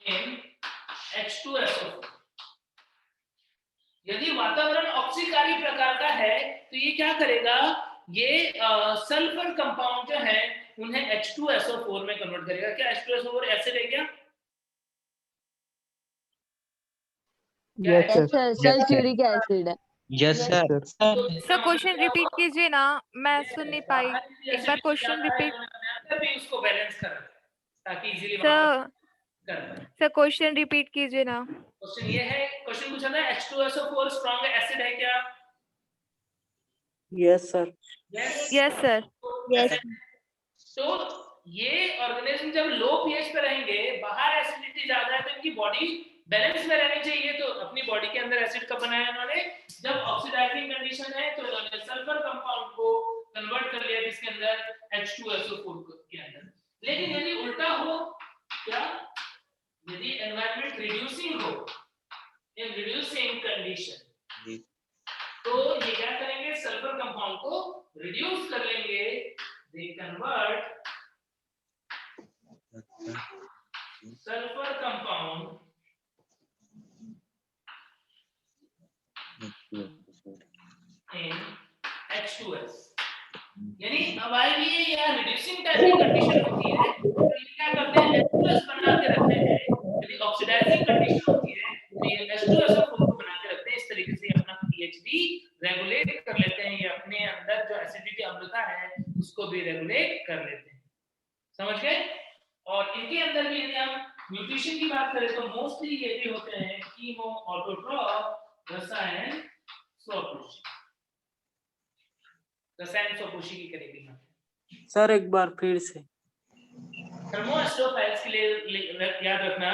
in H2SO4। यदि वातावरण ऑक्सीकारी प्रकार का है तो ये क्या करेगा, ये सल्फर कंपाउंड जो है उन्हें H2SO4 में कन्वर्ट करेगा। क्या H2SO4 एसिड है क्या? Yes sir. सल्फ्यूरिक एसिड है। Yes sir. Sir question repeat कीजिए ना, मैं सुन नहीं पाई। एक बार क्वेश्चन रिपीट। भी उसको बैलेंस कर ताकि इजीली सर क्वेश्चन रिपीट कीजिए ना। क्वेश्चन ये है, क्वेश्चन पूछा था H2SO4 स्ट्रॉन्ग एसिड है क्या? Yes sir. Yes sir. तो ये ऑर्गेनिज्म जब लो पीएच पे रहेंगे, बाहर एसिडिटी ज्यादा है, तो इनकी बॉडी बैलेंस में रहनी चाहिए। तो अपनी बॉडी के अंदर एसिड कब बनाया इन्होंने? जब ऑक्सीडाइजिंग कंडीशन है तो इन्होंने सल्फर कंपाउंड को कन्वर्ट कर लिया किसके अंदर? H2SO4 के अंदर। लेकिन यदि उल्टा हो, क्या? यदि एनवायरनमेंट रिड्यूसिंग हो, इन रिड्यूसिंग कंडीशन, तो ये क्या करेंगे? सल्फर कंपाउंड को रिड्यूस कर लेंगे। They convert sulphur compound in H2S। यानी अब आएगी या रिड्यूसिंग टाइप की कंडीशन होती है तो ये क्या करते हैं? H2S बना के रखते हैं। यदि ऑक्सीडाइजिंग कंडीशन होती है तो ये H2SO4 को बना के रखते हैं। इस तरीके से अपना pH भी रेगुलेट कर लेते हैं। ये अपने अंदर जो एसिडिटी अम्लता है उसको भी रेगुलेट कर लेते हैं। समझ गए? और इनके अंदर भी यदि हम न्यूट्रिशन की बात करें तो मोस्टली ये भी होते हैं कीमो ऑटोट्रॉफ, रसायन स्वपोषी। रसायन स्वपोषी के करीबी नाते। सर एक बार फिर से। थर्मोएस्टोफाइल्स के लिए याद रखना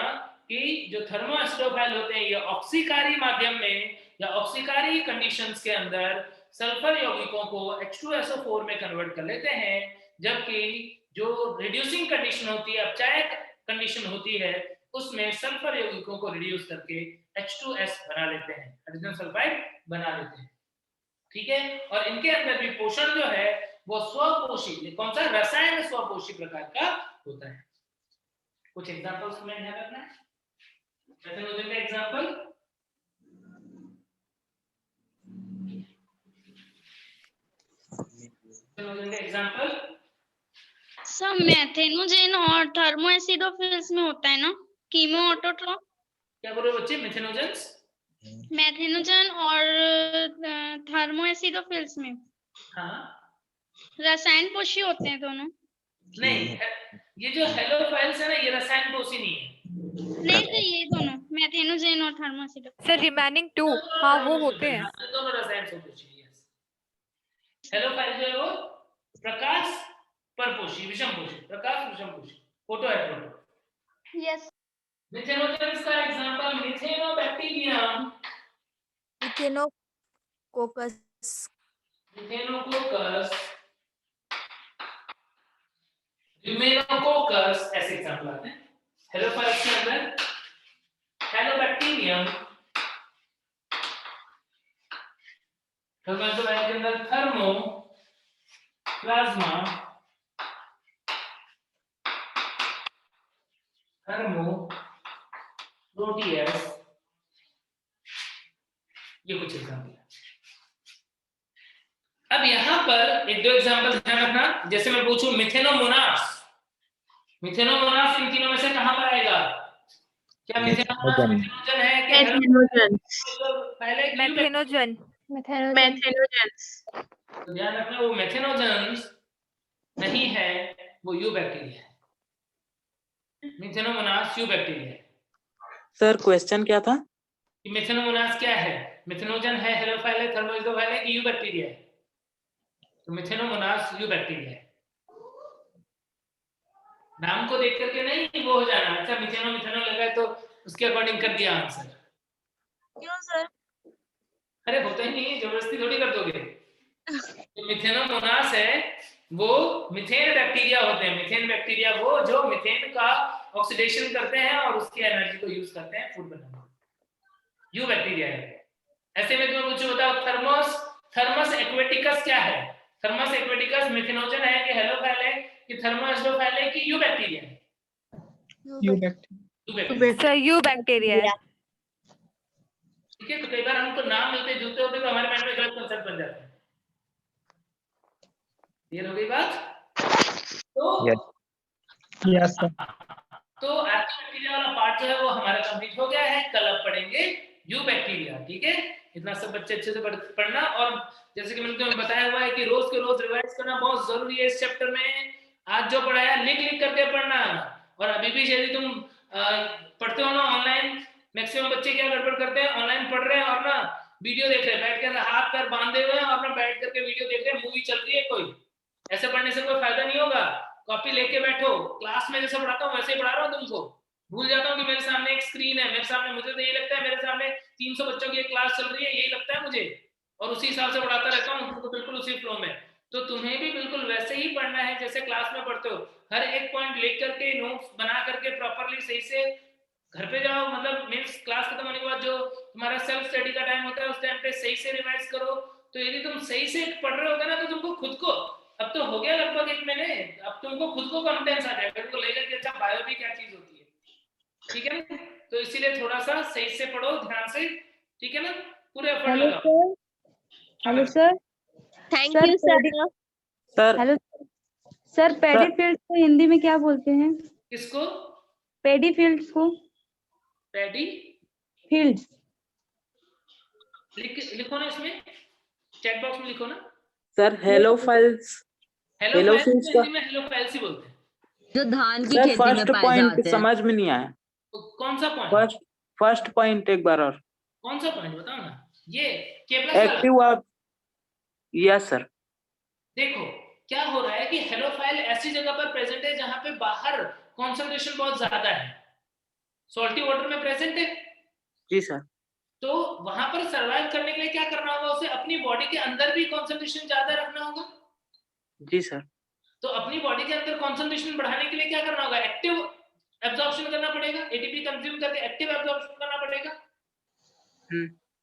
कि जो थर्मोएस्टोफाइल होते हैं ये ऑक्सीकारी माध्यम में या ऑक्सीकारी कंडीशंस के अंदर सल्फर यौगिकों को H2SO4 में कन्वर्ट कर लेते हैं, जबकि जो रिड्यूसिंग कंडीशन होती है, अपचायक कंडीशन होती है, उसमें सल्फर यौगिकों को रिड्यूस करके H2S बना लेते हैं, हाइड्रोजन सल्फाइड बना लेते हैं। ठीक है, और इनके अंदर भी पोषण जो है वो स्वपोषी, कौन सा, रसायन स्वपोषी प्रकार का होता है। कुछ एग्जांपल्स में ध्यान रखना है। मेथनोजन का एग्जांपल, मेथनोजन का एग्जांपल सब मेथेनोजेन और थर्मोएसिडोफिल्स में होता है ना, कीमो ऑटोट्रॉप। क्या बोल रहे हो बच्चे? मेथनोजेंस, मेथेनोजेन और थर्मोएसिडोफिल्स में हाँ रसायन पोषी होते हैं दोनों। नहीं, ये जो हेलोफाइल्स है ना, ये रसायन पोषी नहीं है। नहीं तो ये दोनों मेथेनोजेन और थर्मोएसिडोफिल्स। सर रिमेनिंग 2 हाँ वो होते हैं। दोनों रसायन स्वपोषी। हेलोफाइल जो है वो प्रकाश परपोषी, विषमपोषी, प्रकाश विषमपोषी, फोटो हेटेरोट्रॉप। यस। मिथेनोजेंस का एग्जांपल मिथेनोबैक्टीरियम, मिथेनोकोकस, मिथेनोकोकस, ह्यूमेनोकोकस, ऐसे एग्जांपल आते हैं। हेलोफाइल्स के अंदर हेलोबैक्टीरियम, थर्मोफाइल के अंदर थर्मो, प्लाज्मा, थर्मो, प्रोटियस, ये कुछ एग्जांपल है। अब यहां पर एक दो एग्जांपल ध्यान रखना। जैसे मैं पूछूं मिथेनोमोनास, मिथेनोमोनास इन तीनों में से कहां पर आएगा? क्या मिथेनोमोनास मिथेनोजन है कि मेथेनोजन, पहले मेथेनोजन, मेथेनोजेन। तो ध्यान रखना वो मेथेनोजेंस नहीं है, वो यू बैक्टीरिया है। मिथेनोमोनास यू बैक्टीरिया है। सर क्वेश्चन क्या था? कि मिथेनोमोनास क्या है? मिथेनोजन है, हेलोफाइल है, थर्मोइसोफाइल है कि यू बैक्टीरिया है? तो मिथेनोमोनास यू बैक्टीरिया है। नाम को देख करके नहीं वो हो जाना, अच्छा मिथेनो मिथेनो लगा है तो उसके अकॉर्डिंग कर दिया आंसर। क्यों सर? अरे होता ही नहीं है, जबरदस्ती थोड़ी कर दोगे। तो मिथेनोमोनास है वो मिथेन बैक्टीरिया होते हैं। मिथेन बैक्टीरिया वो जो मिथेन का ऑक्सीडेशन करते हैं और उसकी एनर्जी को यूज करते हैं फूड बनाने में, यू बैक्टीरिया है। ऐसे में तुम्हें कुछ बताओ, थर्मोस, थर्मस एक्वेटिकस क्या है? थर्मस एक्वेटिकस मिथेनोजन है कि हेलोफाइल है कि थर्मोएस्टोफाइल है कि यू बैक्टीरिया है? You bacteria. यू बैक्टीरिया है। ठीक है, तो कई बार हमको नाम मिलते जुलते होते तो हमारे माइंड में गलत कंसेप्ट बन जाता है। क्लियर हो गई बात? तो यस सर। तो बैक्टीरिया वाला पार्ट जो है वो हमारा कंप्लीट हो गया है। कल अब पढ़ेंगे यू बैक्टीरिया। ठीक है, इतना सब बच्चे अच्छे से पढ़ना। और जैसे कि मैंने तुम्हें बताया हुआ है कि रोज के रोज रिवाइज करना बहुत जरूरी है इस चैप्टर में। आज जो पढ़ाया लिख लिख करके पढ़ना। और अभी भी यदि तुम पढ़ते हो ना ऑनलाइन, मैक्सिमम बच्चे क्या गड़बड़ करते हैं, ऑनलाइन पढ़ रहे हैं और ना वीडियो देख रहे हैं, बैठ के हाथ पैर बांधे हुए हैं और ना बैठ करके वीडियो देख रहे हैं, मूवी चल रही है कोई। ऐसे पढ़ने से कोई फायदा नहीं होगा। कॉपी लेके बैठो, क्लास में जैसे पढ़ाता हूँ वैसे ही पढ़ा रहा हूँ तुमको। भूल जाता हूँ कि मेरे सामने एक स्क्रीन है, मेरे सामने, मुझे तो ये लगता है मेरे सामने 300 बच्चों की एक क्लास चल रही है, यही लगता है मुझे, और उसी हिसाब से पढ़ाता रहता हूँ तुमको, बिल्कुल उसी फ्लो में। तो तुम्हें भी बिल्कुल वैसे ही पढ़ना है जैसे क्लास में पढ़ते हो। हर एक पॉइंट लेख करके, नोट्स बना करके प्रॉपरली सही से घर पे जाओ, मतलब मींस क्लास खत्म होने के बाद जो तुम्हारा सेल्फ स्टडी का टाइम होता है उस टाइम पे सही से रिवाइज करो। तो यदि तुम सही से पढ़ रहे होगे ना तो तुमको खुद को, अब तो हो गया लगभग 1 महीने, अब तुमको खुद को कॉन्फिडेंस आ जाएगा, तुमको लगेगा कि अच्छा बायो भी क्या चीज होती है। ठीक है ना? तो इसीलिए थोड़ा सा सही से पढ़ो, ध्यान से। ठीक है ना? पूरे एफर्ट लगाओ। Hello sir. Thank you sir. Sir hello sir, paddy fields को हिंदी में क्या बोलते हैं? किसको? पैडी फील्ड्स को। पैडी फील्ड्स लिखो ना, इसमें चैट बॉक्स में लिखो ना सर। हेलोफाइल्स, हेलोफाइल्स हिंदी में हेलोफाइल्स ही बोलते हैं, जो धान की सर खेती में फर्स्ट पाए पॉइंट जाते हैं। समझ में नहीं आया। कौन सा पॉइंट? फर्स्ट पॉइंट एक बार और। कौन सा पॉइंट बताओ ना। ये के प्लस वाला? एक्टिव आप, यस सर। देखो क्या हो रहा है कि हेलोफाइल ऐसी जगह पर प्रेजेंट है जहां पे बाहर कॉन्सेंट्रेशन बहुत ज्यादा है, सॉल्टी वाटर में प्रेजेंट है। जी सर। तो वहां पर सरवाइव करने के लिए क्या करना होगा, उसे अपनी बॉडी के अंदर भी कॉन्सेंट्रेशन ज्यादा रखना होगा। जी सर। तो अपनी बॉडी के अंदर कॉन्सेंट्रेशन बढ़ाने के लिए क्या करना होगा, एक्टिव एब्जॉर्प्शन करना पड़ेगा, एटीपी कंज्यूम करके एक्टिव एब्जॉर्प्शन करना पड़ेगा।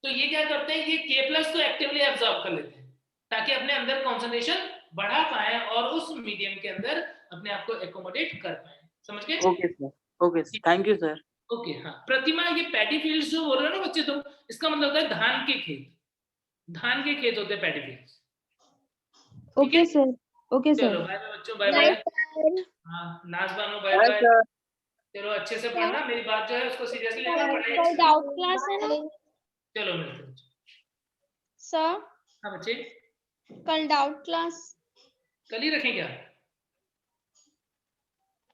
तो ये क्या करते हैं, ये K+ तो एक्टिवली एब्जॉर्ब कर लेते हैं ताकि अपने अंदर कॉन्सेंट्रेशन बढ़ा पाए और उस मीडियम के अंदर अपने आप को एकोमोडेट कर पाए। समझ गए? Okay sir, okay thank you sir. Okay हाँ प्रतिमा, ये पैडी फील्ड्स जो बोल रहे हो ना बच्चे तुम, इसका मतलब होता है धान के खेत, धान के खेत होते हैं paddy fields. Okay sir, okay चलो सर। बाय बाय बच्चों, बाय बाय। हाँ नाज बानो बाय बाय। चलो अच्छे से पढ़ना, मेरी बात जो है उसको सीरियसली लेना पड़ेगा। कल डाउट क्लास है ना चलो मिलते हैं सर, हाँ बच्चे, कल डाउट क्लास कल ही रखें क्या?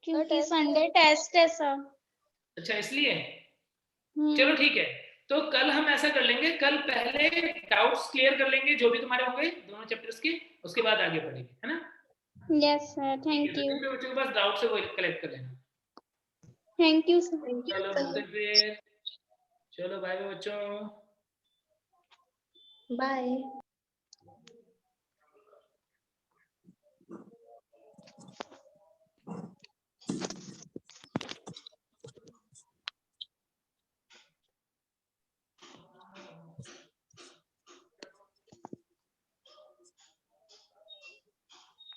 क्योंकि संडे टेस्ट है सर। अच्छा इसलिए चलो ठीक है, तो कल हम ऐसा कर लेंगे, कल पहले डाउट्स क्लियर कर लेंगे जो भी तुम्हारे होंगे दोनों चैप्टर्स के, उसके बाद आगे बढ़ेंगे, है ना? Yes sir, thank you. जिन भी बच्चों के पास डाउट्स है वो कलेक्ट कर लेना। Thank you sir. चलो मिलते हैं फिर, चलो बाय बाय बच्चों, बाय।